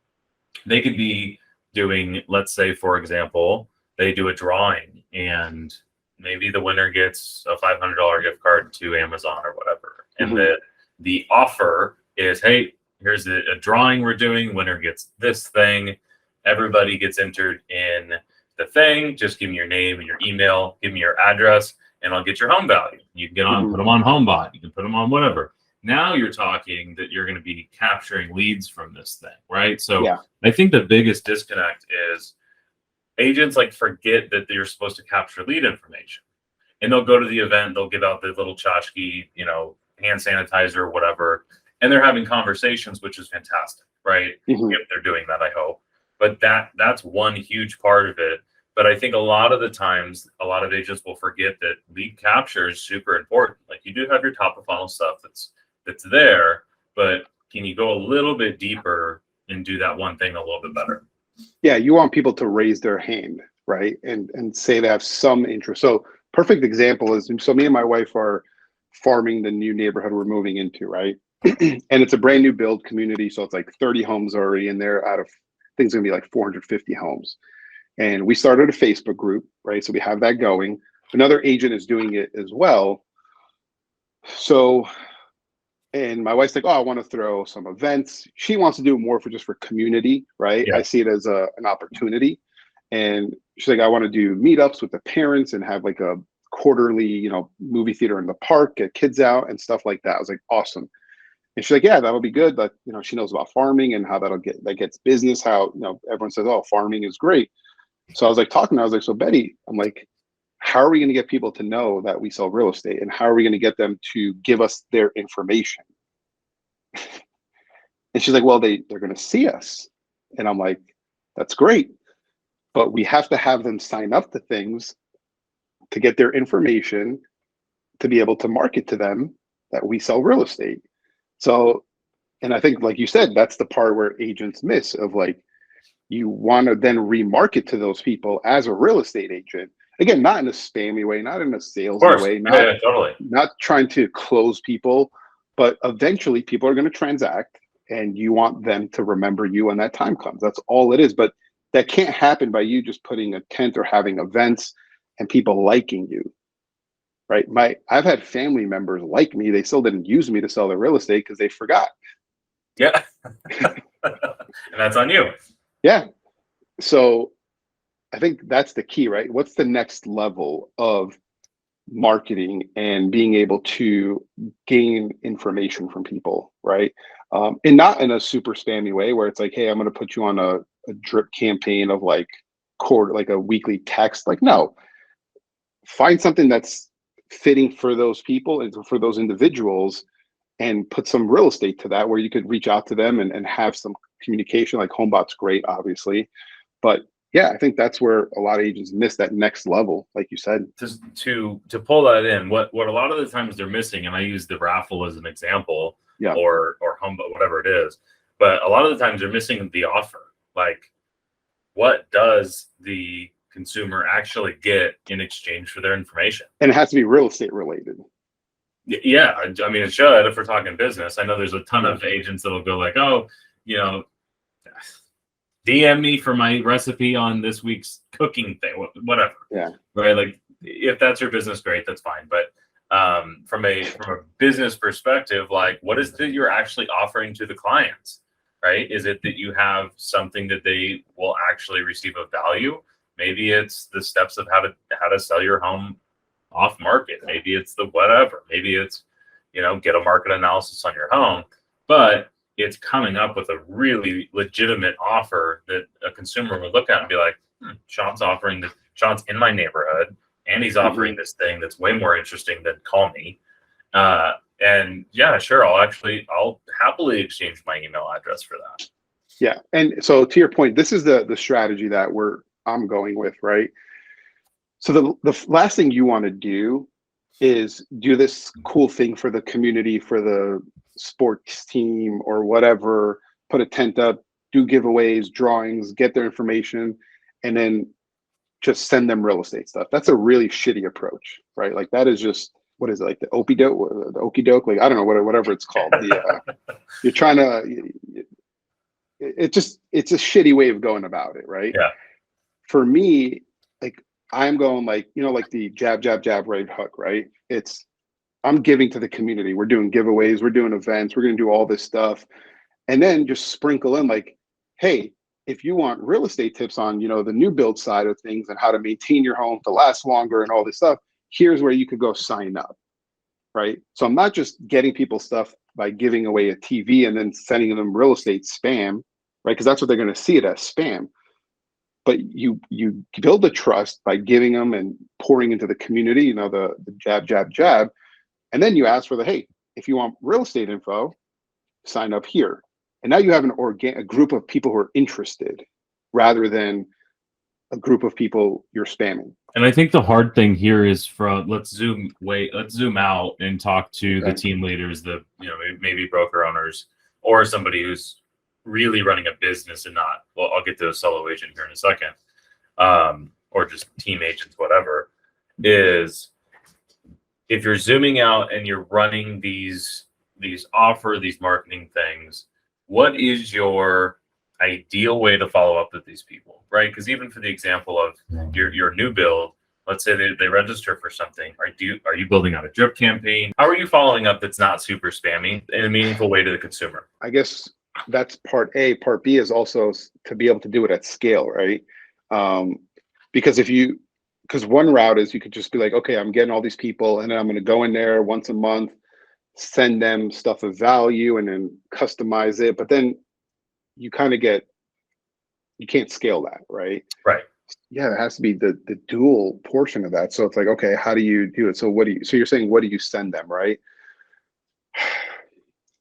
Speaker 1: they could be doing, let's say, for example, they do a drawing and maybe the winner gets a $500 gift card to Amazon or whatever. And the offer is, hey, here's a drawing we're doing. Winner gets this thing. Everybody gets entered in the thing. Just give me your name and your email. Give me your address, and I'll get your home value. You can get on, put them on HomeBot. You can put them on whatever. Now you're talking that you're going to be capturing leads from this thing, right? So I think the biggest disconnect is agents forget that you're supposed to capture lead information. And they'll go to the event, they'll give out the little tchotchke, hand sanitizer or whatever. And they're having conversations, which is fantastic, right? If they're doing that, I hope. But that's one huge part of it. But I think a lot of the times, a lot of agents will forget that lead capture is super important. Like, you do have your top of funnel stuff that's there, but can you go a little bit deeper and do that one thing a little bit better?
Speaker 2: Yeah, you want people to raise their hand, right? And say they have some interest. So perfect example is, so me and my wife are farming the new neighborhood we're moving into, right? And it's a brand new build community. So it's 30 homes already in there out of, I think it's gonna be 450 homes. And we started a Facebook group, right? So we have that going. Another agent is doing it as well. So, and my wife's like, oh, I want to throw some events. She wants to do more for community, right? I see it as an opportunity. And she's like, I want to do meetups with the parents and have a quarterly, movie theater in the park, get kids out and stuff like that. I was like, awesome. And she's like, yeah, that'll be good. But, she knows about farming and how that gets business, how, everyone says, oh, farming is great. So I was talking, I was like, so Betty, I'm like, how are we going to get people to know that we sell real estate? And how are we going to get them to give us their information? And she's like, well, they're going to see us. And I'm like, that's great. But we have to have them sign up to things to get their information to be able to market to them that we sell real estate. So, and I think, like you said, that's the part where agents miss of you want to then remarket to those people as a real estate agent. Again, not in a spammy way, not in a salesy way, not trying to close people, but eventually people are going to transact and you want them to remember you when that time comes. That's all it is. But that can't happen by you just putting a tent or having events and people liking you, right? I've had family members like me. They still didn't use me to sell their real estate because they forgot.
Speaker 1: Yeah. And that's on you.
Speaker 2: Yeah. So I think that's the key, right? What's the next level of marketing and being able to gain information from people, right? And not in a super spammy way where it's hey, I'm going to put you on a drip campaign of a weekly text. No, find something that's fitting for those people and for those individuals and put some real estate to that where you could reach out to them and have some communication. HomeBot's great, obviously, but yeah, I think that's where a lot of agents miss that next level, like you said.
Speaker 1: To pull that in, what a lot of the times they're missing, and I use the raffle as an example, or HomeBot, whatever it is, but a lot of the times they're missing the offer. What does the consumer actually get in exchange for their information?
Speaker 2: And it has to be real estate related.
Speaker 1: Yeah, I mean, it should if we're talking business. I know there's a ton of agents that'll go oh, DM me for my recipe on this week's cooking thing, whatever.
Speaker 2: Yeah.
Speaker 1: Right. If that's your business, great, that's fine. But from a business perspective, like what is it that you're actually offering to the clients, right? Is it that you have something that they will actually receive a value? Maybe it's the steps of how to sell your home off market. Maybe it's the whatever. Maybe it's, get a market analysis on your home, but it's coming up with a really legitimate offer that a consumer would look at and be like, Shant's offering this. Shant's in my neighborhood, and he's offering this thing that's way more interesting than call me. And yeah, sure, I'll happily exchange my email address for that.
Speaker 2: Yeah, and so to your point, this is the strategy that I'm going with, right? So the last thing you want to do is do this cool thing for the community, for the sports team or whatever, put a tent up, do giveaways, drawings, get their information, and then just send them real estate stuff. That's a really shitty approach, right? Like that is just, what is it, like the okey doke? Like, I don't know, whatever it's called. You're trying to, it's a shitty way of going about it, right?
Speaker 1: Yeah.
Speaker 2: For me, like I'm going like, like the jab, right hook, right? I'm giving to the community. We're doing giveaways, we're doing events, we're going to do all this stuff. And then just sprinkle in like, hey, if you want real estate tips on, the new build side of things and how to maintain your home to last longer and all this stuff, here's where you could go sign up, right? So I'm not just getting people stuff by giving away a TV and then sending them real estate spam, right? Because that's what they're going to see it as, spam. But you build the trust by giving them and pouring into the community, the jab. And then you ask for hey, if you want real estate info, sign up here. And now you have a group of people who are interested rather than a group of people you're spamming.
Speaker 1: And I think the hard thing here is let's zoom out and talk to the team leaders, maybe broker owners, or somebody who's really running a business and not, well, I'll get to a solo agent here in a second, or just team agents, whatever, is if you're zooming out and you're running these marketing things, what is your ideal way to follow up with these people, right? Because even for the example of your new build, let's say they register for something. Are you building out a drip campaign? How are you following up that's not super spammy in a meaningful way to the consumer?
Speaker 2: I guess that's part A. Part B is also to be able to do it at scale, right? Because one route is you could just be like, okay, I'm getting all these people and then I'm going to go in there once a month, send them stuff of value and then customize it. But then you kind of you can't scale that, right?
Speaker 1: Right.
Speaker 2: Yeah, it has to be the dual portion of that. So it's like, okay, how do you do it? So so you're saying, what do you send them, right?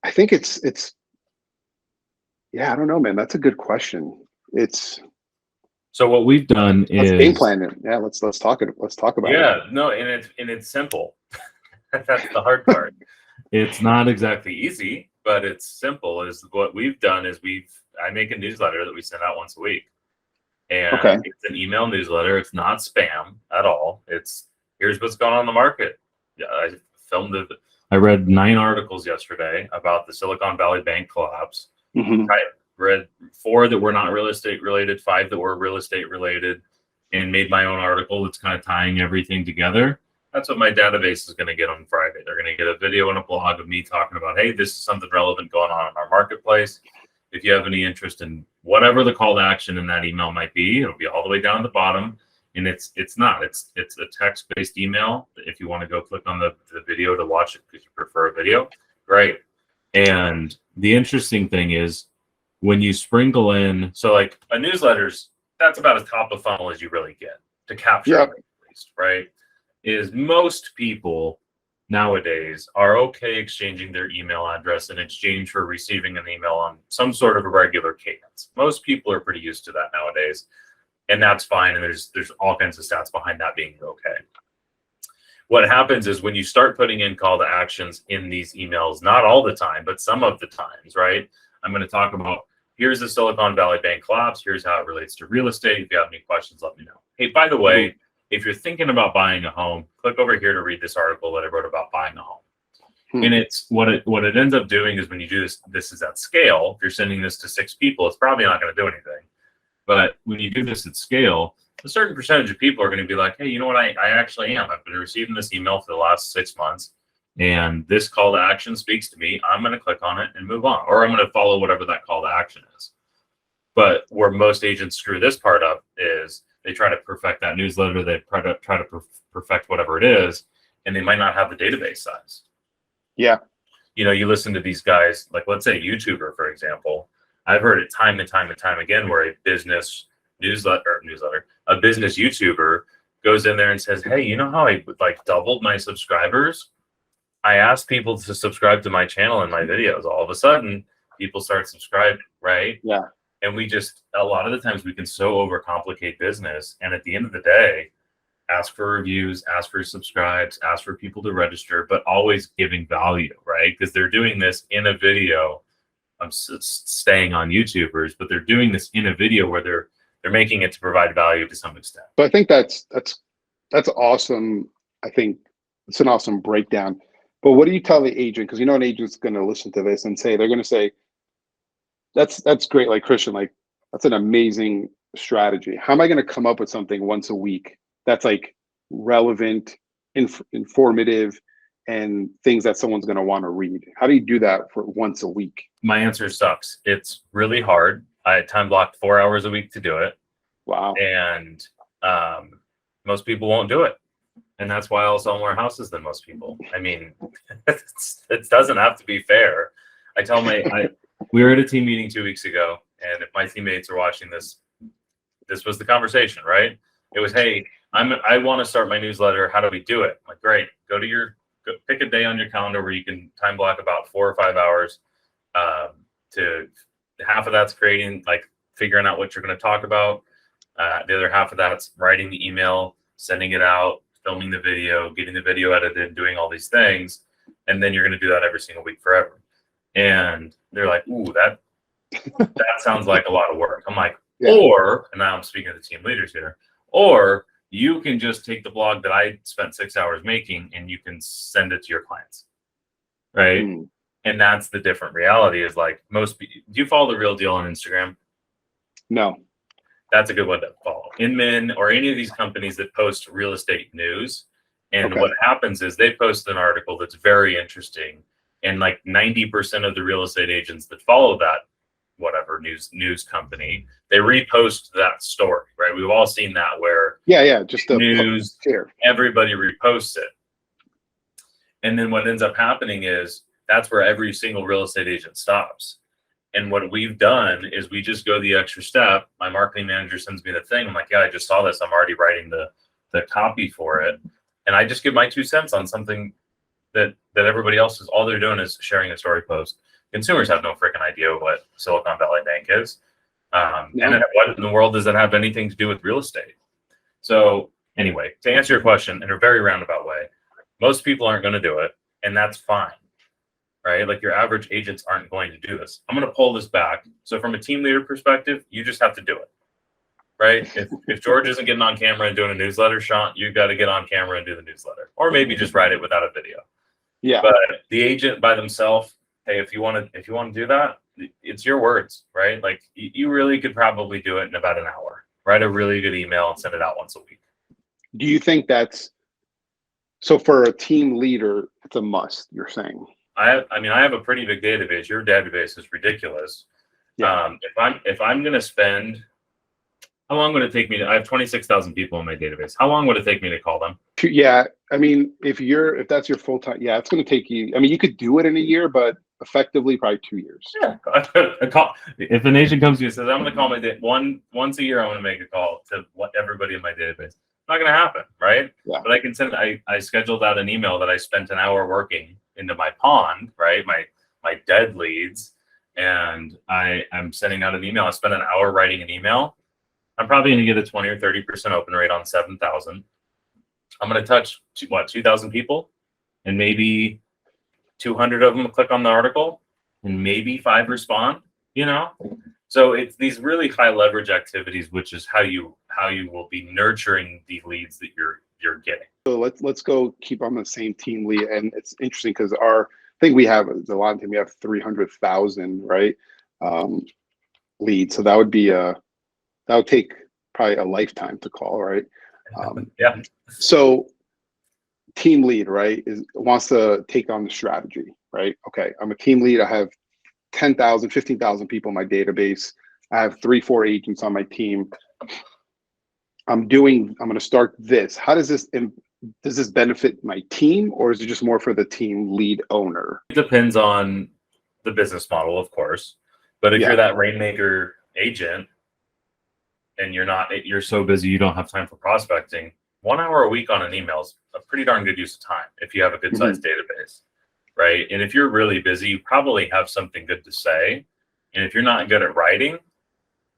Speaker 2: I think it's yeah, I don't know, man. That's a good question.
Speaker 1: So what we've done is
Speaker 2: game plan it. Yeah, let's talk about it.
Speaker 1: Yeah, no, and it's simple. That's the hard part. It's not exactly easy, but it's simple. Is what we've done is I make a newsletter that we send out once a week. And it's an email newsletter. It's not spam at all. It's here's what's going on in the market. Yeah, I filmed it. I read 9 articles yesterday about the Silicon Valley Bank collapse. I read 4 that were not real estate related, 5 that were real estate related, and made my own article that's kind of tying everything together. That's what my database is going to get on Friday. They're going to get a video and a blog of me talking about, hey, this is something relevant going on in our marketplace. If you have any interest in whatever the call to action in that email might be, it'll be all the way down at the bottom. And it's a text-based email. If you want to go click on the video to watch it because you prefer a video, great. And the interesting thing is when you sprinkle in, so like a newsletter's, that's about as top of funnel as you really get to capture at least, right? Is most people nowadays are okay exchanging their email address in exchange for receiving an email on some sort of a regular cadence. Most people are pretty used to that nowadays, and that's fine. And there's all kinds of stats behind that being okay. What happens is when you start putting in call to actions in these emails, not all the time, but some of the times, right? I'm going to talk about, here's the Silicon Valley Bank collapse. Here's how it relates to real estate. If you have any questions, let me know. Hey, by the way, if you're thinking about buying a home, click over here to read this article that I wrote about buying a home. And it's what it ends up doing is when you do this is at scale. If you're sending this to 6 people, it's probably not going to do anything. But when you do this at scale, a certain percentage of people are going to be like, hey, you know what? I actually am. I've been receiving this email for the last 6 months, and this call to action speaks to me. I'm going to click on it and move on, or I'm going to follow whatever that call to action is. But where most agents screw this part up is they try to perfect that newsletter. They try to perfect whatever it is, and they might not have the database size.
Speaker 2: Yeah.
Speaker 1: You listen to these guys, like let's say YouTuber, for example. I've heard it time and time and time again where a business a business YouTuber goes in there and says, hey, you know how I like doubled my subscribers? I asked people to subscribe to my channel and my videos. All of a sudden, people start subscribing, right?
Speaker 2: Yeah.
Speaker 1: And a lot of the times we can so overcomplicate business. And at the end of the day, ask for reviews, ask for subscribes, ask for people to register, but always giving value, right? Because they're doing this in a video. I'm staying on YouTubers, but they're doing this in a video where they're making it to provide value to some extent.
Speaker 2: So I think that's awesome. I think it's an awesome breakdown. But what do you tell the agent? Because an agent's going to listen to this and they're going to say, that's great. Like Christian, like that's an amazing strategy. How am I going to come up with something once a week that's like relevant, informative, and things that someone's going to want to read? How do you do that for once a week?
Speaker 1: My answer sucks. It's really hard. I time blocked 4 hours a week to do it.
Speaker 2: Wow.
Speaker 1: And most people won't do it. And that's why I'll sell more houses than most people. I mean, it doesn't have to be fair. I tell we were at a team meeting 2 weeks ago, and if my teammates are watching this, this was the conversation, right? It was, hey, I want to start my newsletter. How do we do it? I'm like, great. Go pick a day on your calendar where you can time block about 4 or 5 hours. To half of that's creating, like figuring out what you're going to talk about. The other half of that's writing the email, sending it out, filming the video, getting the video edited, doing all these things. And then you're going to do that every single week forever. And they're like, ooh, that sounds like a lot of work. I'm like,
Speaker 2: yeah.
Speaker 1: And now I'm speaking to the team leaders here, or you can just take the blog that I spent 6 hours making and you can send it to your clients. Right. Mm. And that's the different reality is like do you follow The Real Deal on Instagram?
Speaker 2: No.
Speaker 1: That's a good one to follow. Inman or any of these companies that post real estate news. And what happens is they post an article that's very interesting. And like 90% of the real estate agents that follow that, whatever news company, they repost that story, right? We've all seen that where
Speaker 2: just the
Speaker 1: news, everybody reposts it. And then what ends up happening is that's where every single real estate agent stops. And what we've done is we just go the extra step. My marketing manager sends me the thing. I'm like, yeah, I just saw this. I'm already writing the copy for it. And I just give my 2 cents on something that everybody else is, all they're doing is sharing a story post. Consumers have no freaking idea what Silicon Valley Bank is. And what in the world does that have anything to do with real estate? So anyway, to answer your question in a very roundabout way, most people aren't going to do it, and that's fine. Right? Like your average agents aren't going to do this. I'm going to pull this back. So from a team leader perspective, you just have to do it. Right? If George isn't getting on camera and doing a newsletter, Shant, you got to get on camera and do the newsletter, or maybe just write it without a video.
Speaker 2: Yeah.
Speaker 1: But the agent by themselves, hey, if you want to do that, it's your words, right? Like you really could probably do it in about an hour. Write a really good email and send it out once a week.
Speaker 2: Do you think that's so for a team leader? It's a must. You're saying.
Speaker 1: I have a pretty big database. Your database is ridiculous.
Speaker 2: Yeah.
Speaker 1: If I'm going to spend, how long would it take me I have 26,000 people in my database. How long would it take me to call them?
Speaker 2: Yeah. I mean, if that's your full time, it's going to take you, you could do it in a year, but effectively probably 2 years.
Speaker 1: Yeah. If an agent comes to you and says, I'm going to call once a year, I'm going to make a call to everybody in my database. Not going to happen. Right.
Speaker 2: Yeah.
Speaker 1: But I can send, I scheduled out an email that I spent an hour working into my pond, right? My dead leads. And I'm sending out an email. I spent an hour writing an email. I'm probably going to get a 20 or 30% open rate on 7,000. I'm going to touch 2,000 people, and maybe 200 of them click on the article, and maybe 5 respond. So it's these really high leverage activities, which is how you will be nurturing the leads that you're getting.
Speaker 2: So let's go keep on the same team lead, and it's interesting because I think we have a lot of time. We have 300,000 right leads, so that would take probably a lifetime to call, right?
Speaker 1: Yeah.
Speaker 2: So team lead, right, wants to take on the strategy, right? Okay, I'm a team lead. I have 10,000, 15,000 people in my database. I have 3-4 agents on my team. I'm going to start this. How does this benefit my team, or is it just more for the team lead owner?
Speaker 1: It depends on the business model, of course. But if you're that rainmaker agent and you're so busy you don't have time for prospecting, 1 hour a week on an email is a pretty darn good use of time if you have a good sized database, right? And if you're really busy, you probably have something good to say. And if you're not good at writing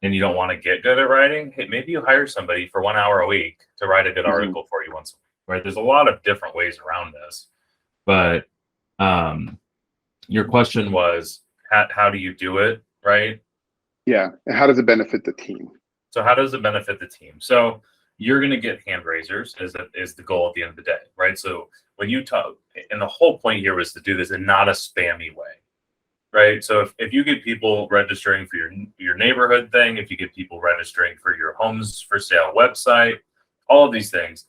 Speaker 1: and you don't want to get good at writing, hey, maybe you hire somebody for 1 hour a week to write a good article for you once a week, right? There's a lot of different ways around this. But your question was, how do you do it, right?
Speaker 2: Yeah. And how does it benefit the team?
Speaker 1: So how does it benefit the team? So you're going to get hand raisers is the goal at the end of the day, right? So when you talk, and the whole point here was to do this in not a spammy way, right? So if you get people registering for your neighborhood thing, if you get people registering for your homes for sale website, all of these things,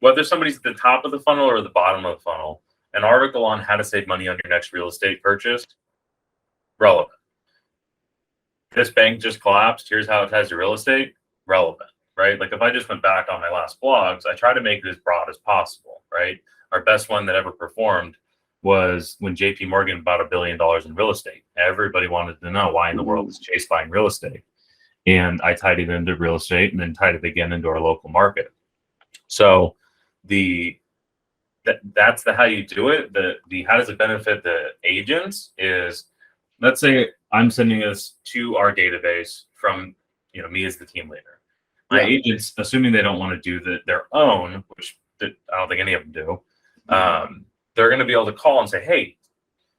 Speaker 1: whether somebody's at the top of the funnel or the bottom of the funnel, an article on how to save money on your next real estate purchase, relevant. This bank just collapsed. Here's how it ties to real estate, relevant, right? Like if I just went back on my last blogs, I try to make it as broad as possible, right? Our best one that ever performed was when JP Morgan bought $1 billion in real estate. Everybody wanted to know why in the world is Chase buying real estate. And I tied it into real estate and then tied it again into our local market. So that's how you do it. The how does it benefit the agents is, let's say I'm sending this to our database from me as the team leader. My agents, assuming they don't want to do their own, which I don't think any of them do, they're going to be able to call and say, hey,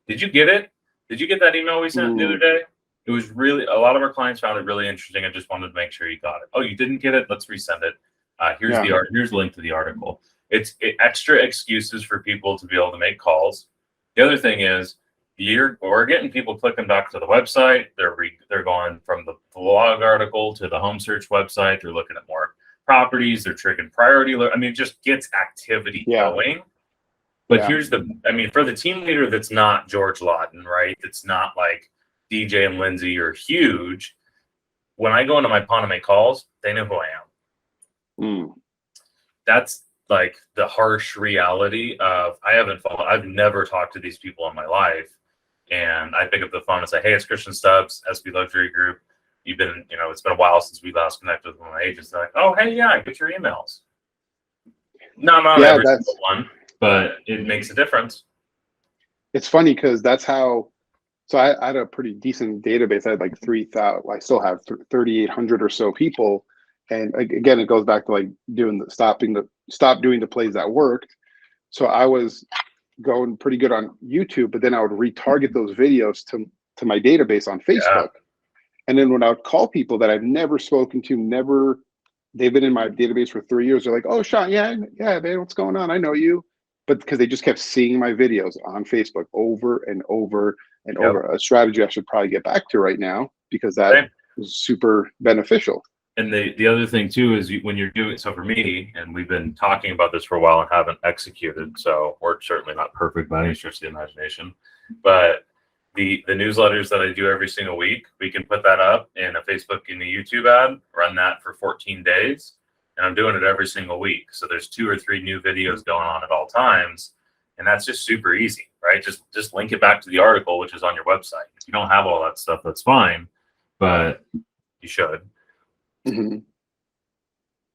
Speaker 1: did you get it? Did you get that email we sent the other day? It was really, a lot of our clients found it really interesting. I just wanted to make sure you got it. Oh, you didn't get it? Let's resend it. Here's the link to the article. It's extra excuses for people to be able to make calls. The other thing is, we're getting people clicking back to the website. They're going from the blog article to the home search website. They're looking at more properties. They're triggering priority. I mean, it just gets activity going. But here's for the team leader that's not George Lawton, right? That's not like DJ and Lindsay or huge. When I go into my pond and make calls, they know who I am. That's like the harsh reality of I've never talked to these people in my life. And I pick up the phone and say, hey, it's Christian Stubbs, SB Luxury Group. You've been, it's been a while since we last connected with one of my agents. They're like, oh, hey, yeah, I get your emails. Not every single one, but it makes a difference.
Speaker 2: It's funny because that's how, so I had a pretty decent database. I had like 3,000, I still have 3,800 or so people. And again, it goes back to like stop doing the plays that worked. So I was going pretty good on YouTube, but then I would retarget those videos to my database on Facebook. And then when I would call people that I've never spoken to, they've been in my database for 3 years, they're like, oh, Shant, yeah, man, what's going on? I know you. But because they just kept seeing my videos on Facebook over and over and over, a strategy I should probably get back to right now, because that is super beneficial.
Speaker 1: And the other thing too is when you're doing, so for me, and we've been talking about this for a while and haven't executed, so we're certainly not perfect by any stretch of the imagination, but the newsletters that I do every single week, we can put that up in a Facebook and a YouTube ad, run that for 14 days, and I'm doing it every single week. So there's 2 or 3 new videos going on at all times, and that's just super easy, right? Just link it back to the article, which is on your website. If you don't have all that stuff, that's fine, but you should.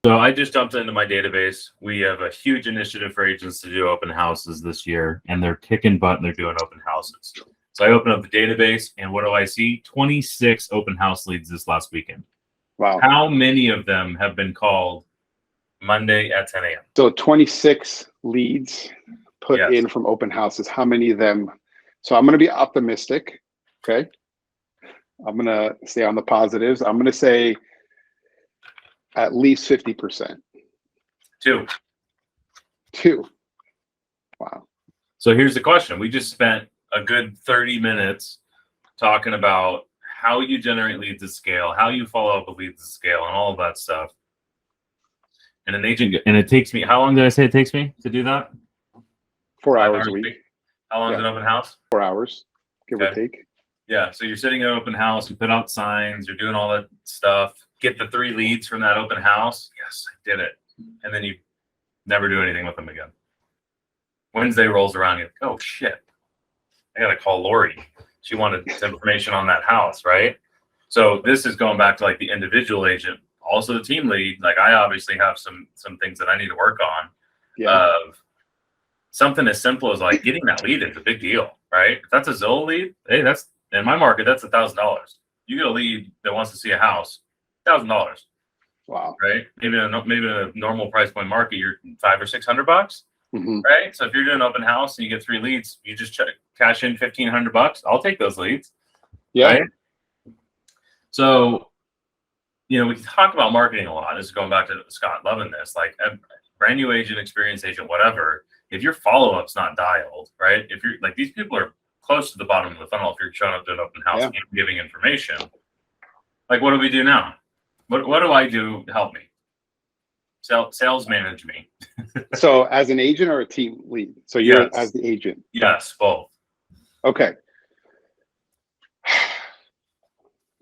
Speaker 1: So I just jumped into my database. We have a huge initiative for agents to do open houses this year, and they're kicking butt and they're doing open houses. So I open up the database, and what do I see? 26 open house leads this last weekend.
Speaker 2: Wow.
Speaker 1: How many of them have been called Monday at 10 a.m.?
Speaker 2: So 26 leads put in from open houses. How many of them? So I'm going to be optimistic. Okay. I'm going to stay on the positives. I'm going to say at least 50%.
Speaker 1: 2.
Speaker 2: Wow.
Speaker 1: So here's the question. We just spent a good 30 minutes talking about how you generate leads at scale, how you follow up with leads at scale, and all of that stuff. And an agent, and it takes me, how long did I say it takes me to do that?
Speaker 2: 4
Speaker 1: 5
Speaker 2: hours a week.
Speaker 1: How long is an open house?
Speaker 2: 4 hours, give or
Speaker 1: Okay.
Speaker 2: take.
Speaker 1: Yeah. So you're sitting at an open house, you put out signs, you're doing all that stuff, get the 3 leads from that open house. Yes, I did it. And then you never do anything with them again. Wednesday rolls around, you're like, oh shit, I gotta call Lori. She wanted some information on that house, right? So this is going back to like the individual agent, also the team lead. Like I obviously have some things that I need to work on.
Speaker 2: Yeah.
Speaker 1: Something as simple as like getting that lead is a big deal, right? If that's a Zillow lead, hey, that's in my market, that's $1,000. You get a lead that wants to see a house, $1,000.
Speaker 2: Wow.
Speaker 1: Right? Maybe in a normal price point market, you're $500 or $600.
Speaker 2: Mm-hmm.
Speaker 1: Right? So if you're doing an open house and you get 3 leads, you just cash in $1,500. I'll take those leads.
Speaker 2: Yeah.
Speaker 1: Right? So, we talk about marketing a lot. This is going back to Scott loving this. Like a brand new agent, experienced agent, whatever. If your follow-up's not dialed, right? If you're like these people are close to the bottom of the funnel, if you're showing up to an open house and giving information, like what do we do now? What do I do to help me? Sales manage me.
Speaker 2: So as an agent or a team lead? So you're as the agent?
Speaker 1: Yes, both.
Speaker 2: Okay.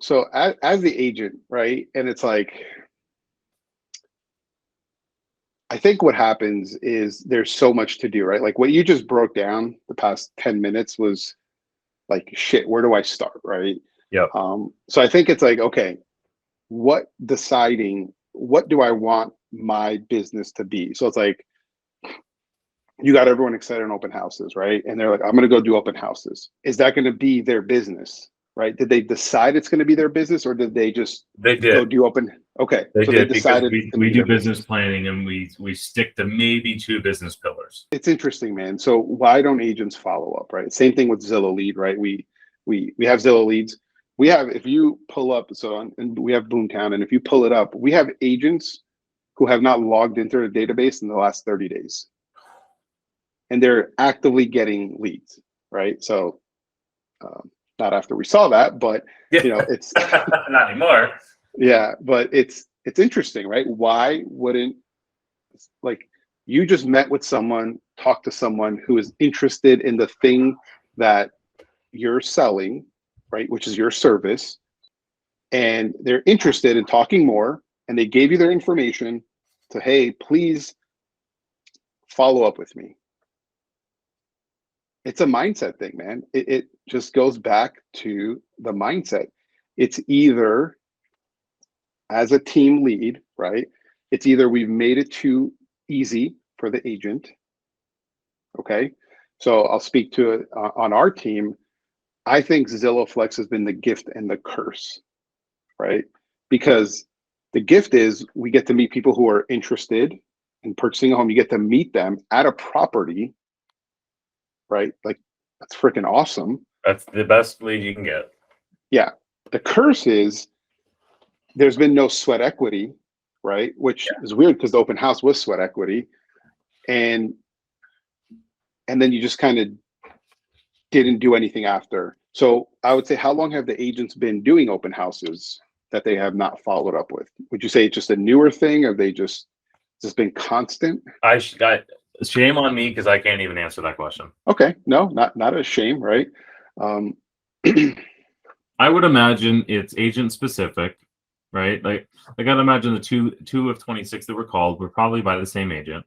Speaker 2: So as the agent, right? And it's like, I think what happens is there's so much to do, right? Like what you just broke down the past 10 minutes was like, shit, where do I start, right?
Speaker 1: Yeah.
Speaker 2: So I think it's like, okay, what do I want my business to be? So it's like, you got everyone excited on open houses, right? And they're like, I'm going to go do open houses. Is that going to be their business, right? Did they decide it's going to be their business, or did they just go do open? Okay.
Speaker 1: They did,
Speaker 2: they decided
Speaker 1: because we do business planning and we stick to maybe 2 business pillars.
Speaker 2: It's interesting, man. So why don't agents follow up, right? Same thing with Zillow lead, right? We have Zillow leads. We have, if you pull up, and we have Boomtown, and if you pull it up, we have agents who have not logged into the database in the last 30 days. And they're actively getting leads, right? So not after we saw that, but it's
Speaker 1: not anymore.
Speaker 2: Yeah, but it's interesting, right? Why wouldn't, like, you just met with someone, talk to someone who is interested in the thing that you're selling, right? Which is your service. And they're interested in talking more, and they gave you their information to, hey, please follow up with me. It's a mindset thing, man. It just goes back to the mindset. It's either, as a team lead, right? It's either we've made it too easy for the agent. Okay. So I'll speak to it on our team. I think Zillow Flex has been the gift and the curse, right? Because the gift is we get to meet people who are interested in purchasing a home. You get to meet them at a property, right? Like, that's freaking awesome.
Speaker 1: That's the best lead you can get.
Speaker 2: Yeah. The curse is there's been no sweat equity, right? Which is weird because the open house was sweat equity. And then you just kind of didn't do anything after. So I would say, how long have the agents been doing open houses that they have not followed up with? Would you say it's just a newer thing, or they just been constant?
Speaker 1: Shame on me because I can't even answer that question.
Speaker 2: Okay, no, not a shame, right?
Speaker 1: I would imagine it's agent specific, right? Like I gotta imagine the two of 26 that were called were probably by the same agent,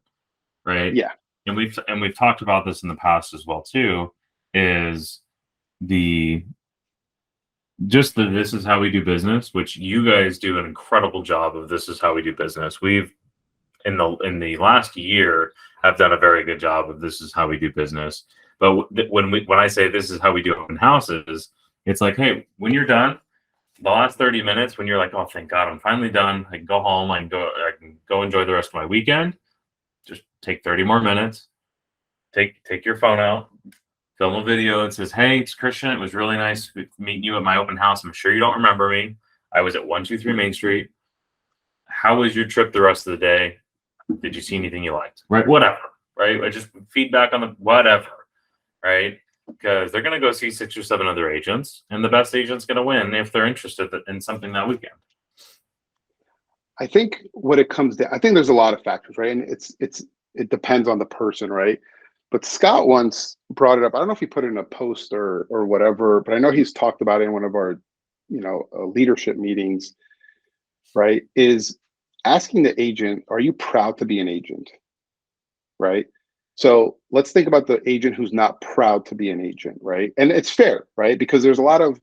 Speaker 1: right?
Speaker 2: Yeah.
Speaker 1: And we've talked about this in the past as well too, is this is how we do business, which you guys do an incredible job of. This is how we do business. We've in the last year have done a very good job of this is how we do business. But when I say this is how we do open houses, it's like, hey, when you're done, the last 30 minutes, when you're like, oh, thank God, I'm finally done. I can go home. I can go enjoy the rest of my weekend. Just take 30 more minutes. Take your phone out, film a video that says, hey, it's Christian. It was really nice meeting you at my open house. I'm sure you don't remember me. I was at 123 Main Street. How was your trip the rest of the day? Did you see anything you liked? Right? Whatever. Right? I just feedback on the whatever. Right? because they're going to go see 6 or 7 other agents, and the best agent's going to win if they're interested in something that weekend.
Speaker 2: I think what it comes down, I think there's a lot of factors, right? And it depends on the person, right? But Scott once brought it up. I don't know if he put it in a post or whatever, but I know he's talked about it in one of our, leadership meetings, right? Is asking the agent, are you proud to be an agent? Right? So let's think about the agent who's not proud to be an agent, right? And it's fair, right? Because there's a lot of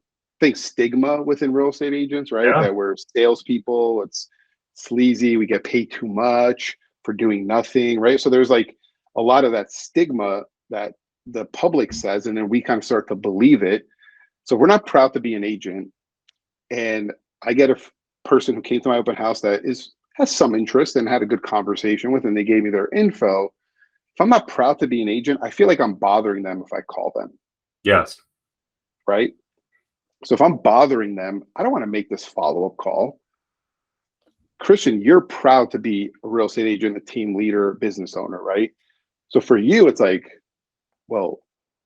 Speaker 2: stigma within real estate agents, right?
Speaker 1: Yeah.
Speaker 2: That we're salespeople, it's sleazy, we get paid too much for doing nothing, right? So there's like a lot of that stigma that the public says, and then we kind of start to believe it. So we're not proud to be an agent. And I get a person who came to my open house that has some interest and had a good conversation with, and they gave me their info. If I'm not proud to be an agent, I feel like I'm bothering them if I call them.
Speaker 1: Yes.
Speaker 2: Right? So if I'm bothering them, I don't want to make this follow-up call. Christian, you're proud to be a real estate agent, a team leader, business owner, right? So for you, it's like, well,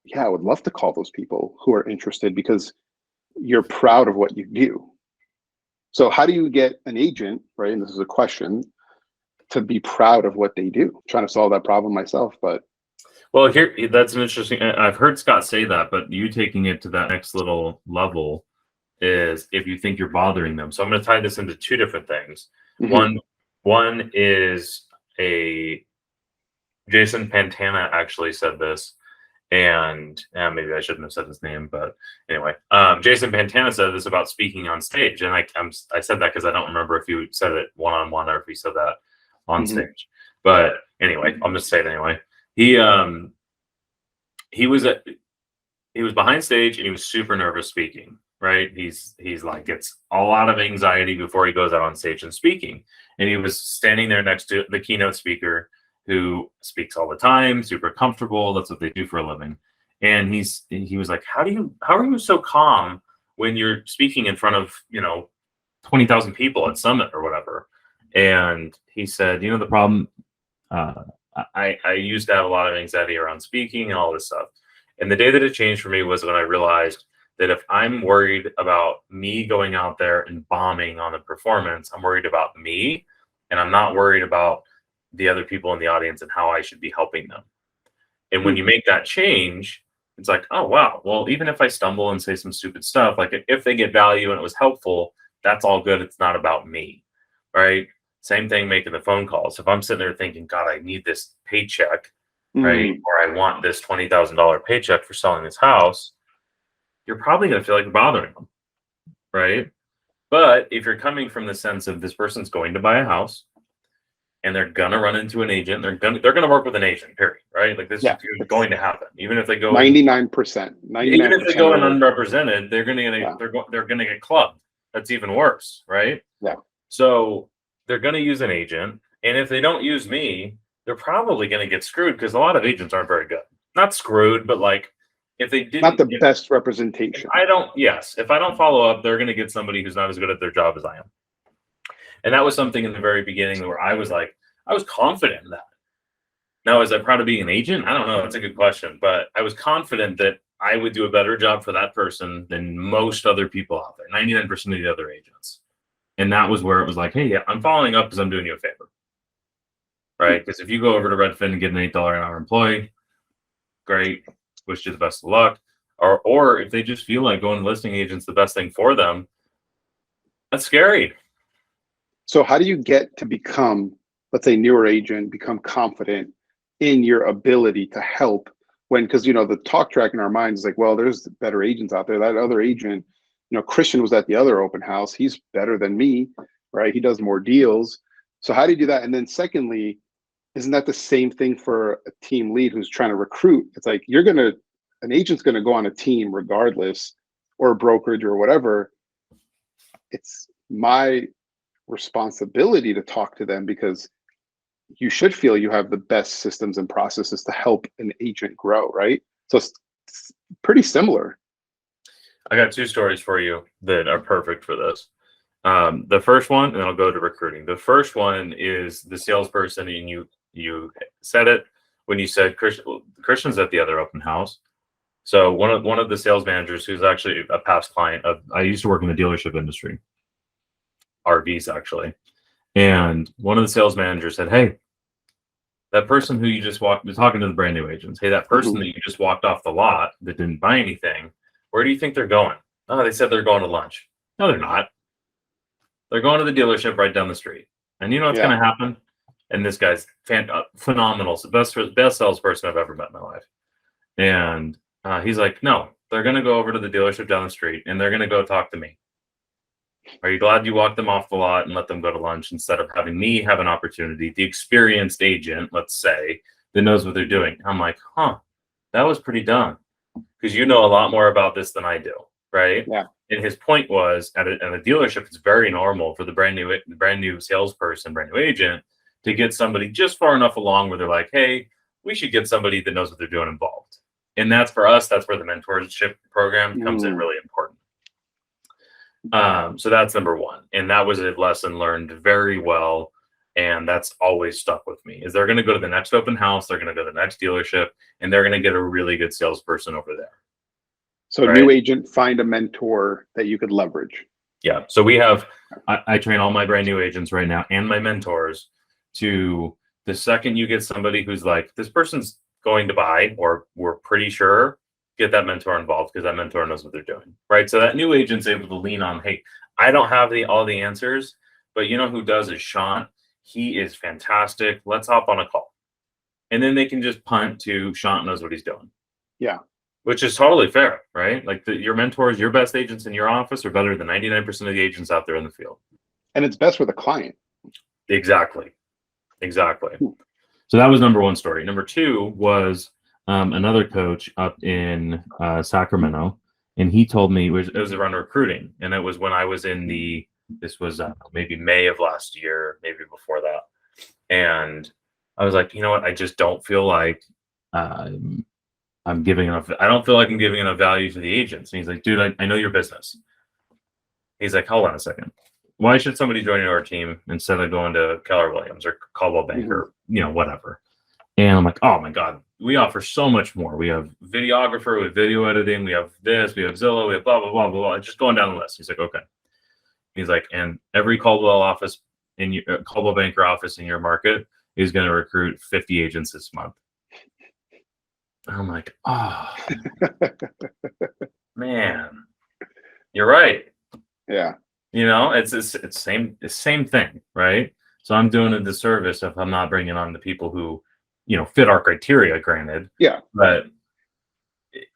Speaker 2: yeah, I would love to call those people who are interested because you're proud of what you do. So how do you get an agent, right? And this is a question, to be proud of what they do? I'm trying to solve that problem myself, but.
Speaker 1: Well, here, that's an interesting, I've heard Scott say that, but you taking it to that next little level is if you think you're bothering them. So I'm going to tie this into 2 different things.
Speaker 2: Mm-hmm.
Speaker 1: One is Jason Pantana actually said this, and maybe I shouldn't have said his name, but anyway, Jason Pantana said this about speaking on stage, and I said that because I don't remember if you said it one-on-one or if he said that on
Speaker 2: Mm-hmm.
Speaker 1: stage. But anyway, I'm just saying it anyway. He was behind stage and he was super nervous speaking. Right, he's like gets a lot of anxiety before he goes out on stage and speaking, and he was standing there next to the keynote speaker who speaks all the time, super comfortable. That's what they do for a living. And he was like, how are you so calm when you're speaking in front of 20,000 people at Summit or whatever? And he said, the problem, I used to have a lot of anxiety around speaking and all this stuff. And the day that it changed for me was when I realized that if I'm worried about me going out there and bombing on the performance, I'm worried about me, and I'm not worried about the other people in the audience and how I should be helping them. And when you make that change, it's like, oh, wow, well, even if I stumble and say some stupid stuff, like if they get value and it was helpful, that's all good. It's not about me, right? Same thing making the phone calls. If I'm sitting there thinking, God, I need this paycheck, right? Or I want this $20,000 paycheck for selling this house, you're probably going to feel like you're bothering them, right? But if you're coming from the sense of this person's going to buy a house and they're going to run into an agent, they're going to work with an agent, period, right? Like this is going to happen. Even if they go
Speaker 2: 99%,
Speaker 1: even if they go in unrepresented, they're going to get clubbed. That's even worse, right?
Speaker 2: Yeah.
Speaker 1: So they're going to use an agent, and if they don't use me, they're probably going to get screwed because a lot of agents aren't very good. Not screwed, but like if they didn't,
Speaker 2: not the best representation.
Speaker 1: If I don't follow up, they're going to get somebody who's not as good at their job as I am. And that was something in the very beginning where I was confident in that. Now, is I proud of being an agent? I don't know. That's a good question. But I was confident that I would do a better job for that person than most other people out there, 99% of the other agents. And that was where it was like, hey, yeah, I'm following up because I'm doing you a favor. Right? Because if you go over to Redfin and get an $8 an hour employee, great. Wish you the best of luck. Or if they just feel like going to listing agents the best thing for them, that's scary.
Speaker 2: So how do you get to become, let's say, newer agent, become confident in your ability to help because the talk track in our minds is like, well, there's better agents out there. That other agent, Christian was at the other open house. He's better than me, right? He does more deals. So how do you do that? And then secondly, isn't that the same thing for a team lead who's trying to recruit? It's like an agent's going to go on a team regardless, or a brokerage or whatever. It's my responsibility to talk to them because you should feel you have the best systems and processes to help an agent grow, right? So it's pretty similar.
Speaker 1: I got 2 stories for you that are perfect for this. The first one, and I'll go to recruiting. The first one is the salesperson, and you said it when you said Christian's at the other open house. So one of the sales managers, who's actually a past client of, I used to work in the dealership industry, RVs actually, and one of the sales managers said, "Hey, that person who you just walked, talking to the brand new agents, hey, that person that you just walked off the lot that didn't buy anything, where do you think they're going?" "Oh, they said they're going to lunch." "No, they're not. They're going to the dealership right down the street." And you know what's
Speaker 2: Yeah.
Speaker 1: going to happen? And this guy's phenomenal, best salesperson I've ever met in my life. And he's like, "No, they're going to go over to the dealership down the street and they're going to go talk to me. Are you glad you walked them off the lot and let them go to lunch instead of having me have an opportunity, the experienced agent, let's say, that knows what they're doing?" I'm like, huh, that was pretty dumb, because you know a lot more about this than I do, right?
Speaker 2: Yeah.
Speaker 1: And his point was, at a dealership, it's very normal for the brand new salesperson, brand new agent, to get somebody just far enough along where they're like, "Hey, we should get somebody that knows what they're doing involved." And that's, for us, that's where the mentorship program comes in really important. So that's number one. And that was a lesson learned very well. And that's always stuck with me, is they're going to go to the next open house, they're going to go to the next dealership, and they're going to get a really good salesperson over there.
Speaker 2: So a new agent, find a mentor that you could leverage.
Speaker 1: Yeah. So we have, I train all my brand new agents right now and my mentors to, the second you get somebody who's like, this person's going to buy, or we're pretty sure, get that mentor involved, because that mentor knows what they're doing, right? So that new agent's able to lean on, hey, I don't have all the answers, but you know who does is Shant. He is fantastic. Let's hop on a call. And then they can just punt to Shant knows what he's doing.
Speaker 2: Yeah.
Speaker 1: Which is totally fair, right? Like your mentors, your best agents in your office are better than 99% of the agents out there in the field.
Speaker 2: And it's best for the client.
Speaker 1: Exactly. So that was number one story. Number two was another coach up in Sacramento, and he told me it was around recruiting, and it was when I was in this was maybe May of last year, maybe before that, and I was like, you know what, I just don't feel like I'm giving enough. I don't feel like I'm giving enough value to the agents. And he's like, "Dude, I know your business." He's like, "Hold on a second. Why should somebody join our team instead of going to Keller Williams or Caldwell Bank or whatever?" And I'm like, "Oh my God, we offer so much more. We have videographer, we have video editing, we have this, we have Zillow, we have blah, blah, blah, blah, blah." Just going down the list. He's like, "Okay." He's like, "And every Caldwell office in your Caldwell Banker office in your market is going to recruit 50 agents this month." And I'm like, "Oh, man, you're right."
Speaker 2: Yeah.
Speaker 1: It's the same thing, right? So I'm doing a disservice if I'm not bringing on the people who, fit our criteria, granted.
Speaker 2: Yeah.
Speaker 1: But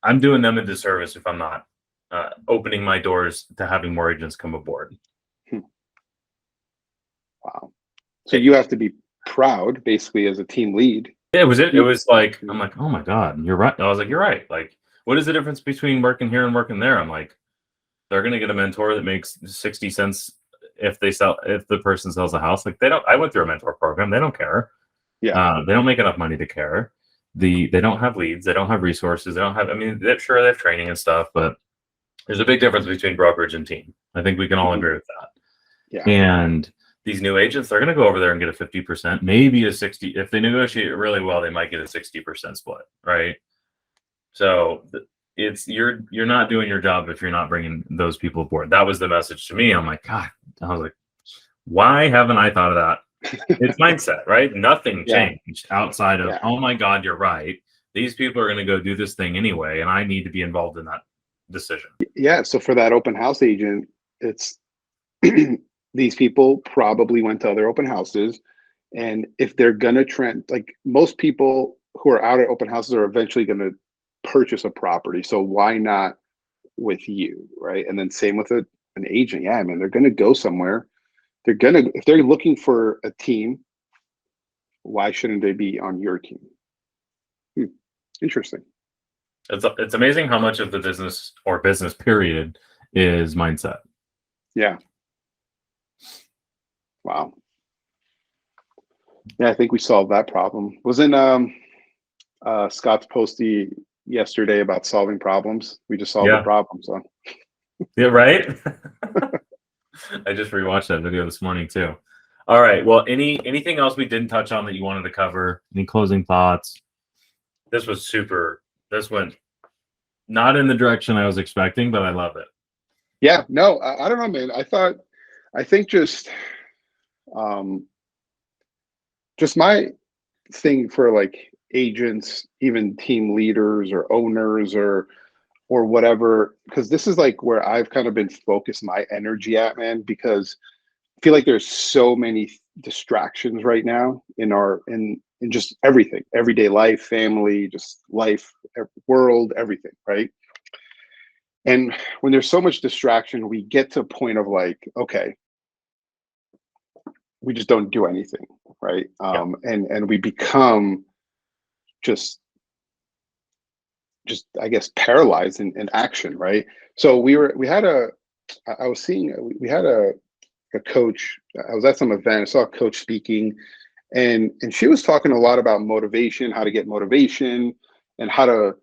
Speaker 1: I'm doing them a disservice if I'm not opening my doors to having more agents come aboard.
Speaker 2: Wow. So you have to be proud, basically, as a team lead.
Speaker 1: Yeah, it was like, I'm like, "Oh my God, you're right." I was like, "You're right. Like, what is the difference between working here and working there?" I'm like, they're going to get a mentor that makes 60 cents if the person sells a house. Like, I went through a mentor program. They don't care.
Speaker 2: Yeah.
Speaker 1: They don't make enough money to care. They don't have leads. They don't have resources. They don't have, they have training and stuff, but there's a big difference between brokerage and team. I think we can all agree with that.
Speaker 2: Yeah.
Speaker 1: And these new agents, they're going to go over there and get a 50%, maybe a 60. If they negotiate it really well, they might get a 60% split, right? So you're not doing your job if you're not bringing those people aboard. That was the message to me. I'm like, God, I was like, why haven't I thought of that? It's mindset, right? Nothing changed outside of, oh my God, you're right. These people are going to go do this thing anyway, and I need to be involved in that decision.
Speaker 2: Yeah. So for that open house agent, it's these people probably went to other open houses. And if they're going to trend, like most people who are out at open houses are eventually going to purchase a property. So why not with you, right? And then same with an agent. Yeah, I mean, they're going to go somewhere. If they're looking for a team, why shouldn't they be on your team? Interesting.
Speaker 1: It's amazing how much of the business period is mindset.
Speaker 2: Yeah. Wow. Yeah, I think we solved that problem. Wasn't Scott's posty yesterday about solving problems? We just solved the problem. So
Speaker 1: yeah, right. I just rewatched that video this morning too. All right. Well, anything else we didn't touch on that you wanted to cover? Any closing thoughts? This went not in the direction I was expecting, but I love it.
Speaker 2: Yeah, no, I don't know, man. I think um, just my thing for like agents, even team leaders or owners or whatever, because this is like where I've kind of been focused my energy at, man, because I feel like there's so many distractions right now in just everything, everyday life, family, just life, world, everything, right? And when there's so much distraction, we get to a point of like, okay, we just don't do anything, right?
Speaker 1: Yeah.
Speaker 2: And we become just I guess paralyzed in action, right? So we had a I was seeing we had a coach. I was at some event. I saw a coach speaking, and she was talking a lot about motivation, how to get motivation, and how to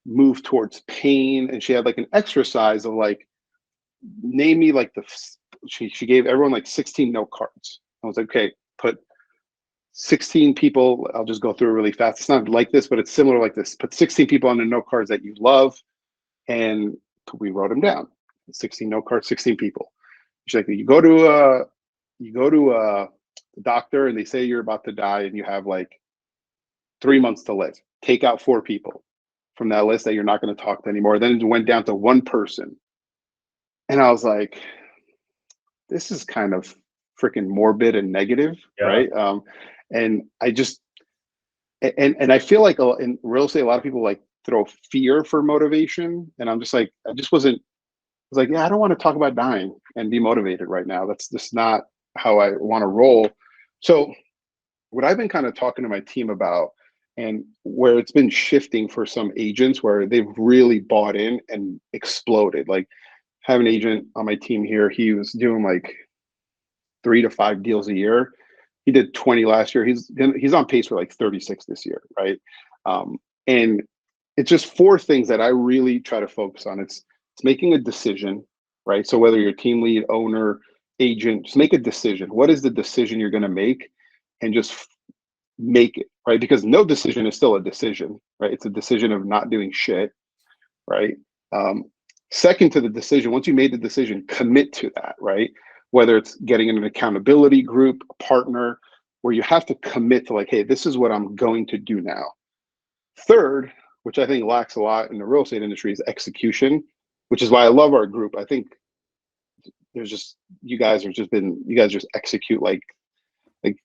Speaker 2: move towards pain. And she had like an exercise of like name me like she gave everyone like 16 note cards. I was like, okay, put 16 people. I'll just go through it really fast. It's not like this, but it's similar like this. Put 16 people on the note cards that you love, and we wrote them down. 16 note cards, 16 people. She's like, you go to the doctor and they say you're about to die and you have like 3 months to live. Take out 4 people from that list that you're not going to talk to anymore. Then it went down to 1 person. And I was like, this is kind of freaking morbid and negative,
Speaker 1: Yeah.
Speaker 2: right? And I just and I feel like in real estate, a lot of people like throw fear for motivation, and I'm just like, I was like, yeah, I don't want to talk about dying and be motivated right now. That's just not how I want to roll. So what I've been kind of talking to my team about, and where it's been shifting for some agents where they've really bought in and exploded. Like, have an agent on my team here. He was doing like 3 to 5 deals a year. He did 20 last year. He's on pace for like 36 this year, right? And it's just 4 things that I really try to focus on. It's making a decision, right? So whether you're team lead, owner, agent, just make a decision. What is the decision you're going to make, and just make it, right? Because no decision is still a decision, right? It's a decision of not doing shit, right? Second to the decision, once you made the decision, commit to that, right? Whether it's getting in an accountability group, a partner, where you have to commit to like, hey, this is what I'm going to do now. Third, which I think lacks a lot in the real estate industry, is execution, which is why I love our group. I think there's just you guys just execute like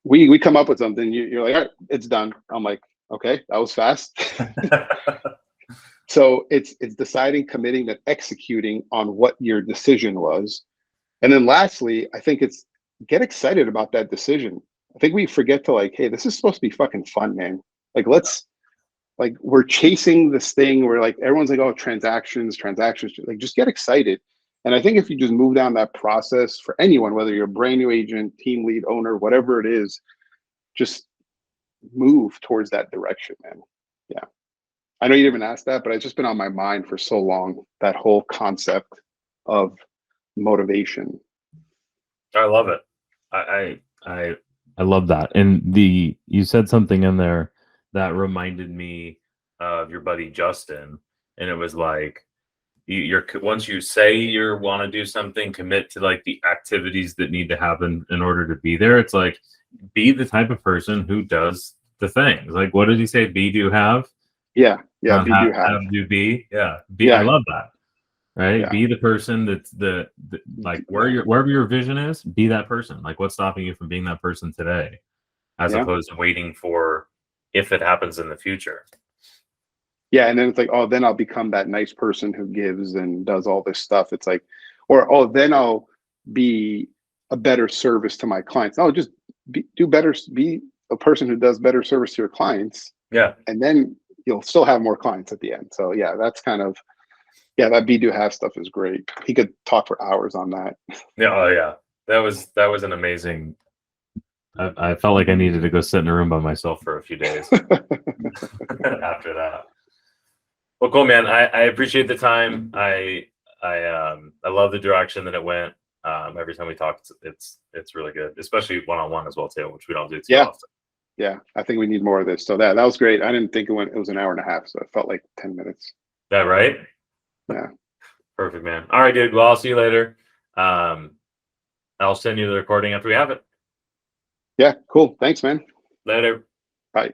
Speaker 2: we come up with something, you're like, all right, it's done. I'm like, okay, that was fast. So it's deciding, committing, and executing on what your decision was. And then lastly, I think it's get excited about that decision. I think we forget to like, hey, this is supposed to be fucking fun, man. Like we're chasing this thing where like everyone's like, oh, transactions, like just get excited. And I think if you just move down that process for anyone, whether you're a brand new agent, team lead, owner, whatever it is, just move towards that direction, man. Yeah. I know you didn't even ask that, but it's just been on my mind for so long, that whole concept of motivation.
Speaker 1: I love it. I love that. And you said something in there that reminded me of your buddy Justin, and it was like you're once you say you want to do something, commit to like the activities that need to happen in order to be there. It's like be the type of person who does the things. Like, what did he say? Be, do, have.
Speaker 2: Yeah, be, do,
Speaker 1: have, do, be. Yeah, be.
Speaker 2: Yeah.
Speaker 1: I love that. Right,
Speaker 2: Yeah.
Speaker 1: be the person that's the like wherever your vision is, be that person. Like, what's stopping you from being that person today, as opposed to waiting for if it happens in the future.
Speaker 2: Yeah, and then it's like, oh, then I'll become that nice person who gives and does all this stuff. It's like, or oh, then I'll be a better service to my clients. No, just be a person who does better service to your clients.
Speaker 1: Yeah,
Speaker 2: and then you'll still have more clients at the end. So yeah, that's kind of that be, do, have stuff is great. He could talk for hours on that.
Speaker 1: Yeah, oh yeah, that was an amazing. I felt like I needed to go sit in a room by myself for a few days after that. Well, cool, man. I appreciate the time. I love the direction that it went. Every time we talk, it's really good, especially one-on-one as well too, which we don't do too often.
Speaker 2: Yeah, I think we need more of this. So that was great. I didn't think it was an hour and a half, so it felt like 10 minutes.
Speaker 1: That right?
Speaker 2: Yeah.
Speaker 1: Perfect, man. All right, dude. Well, I'll see you later. I'll send you the recording after we have it.
Speaker 2: Yeah. Cool. Thanks, man.
Speaker 1: Later.
Speaker 2: Bye.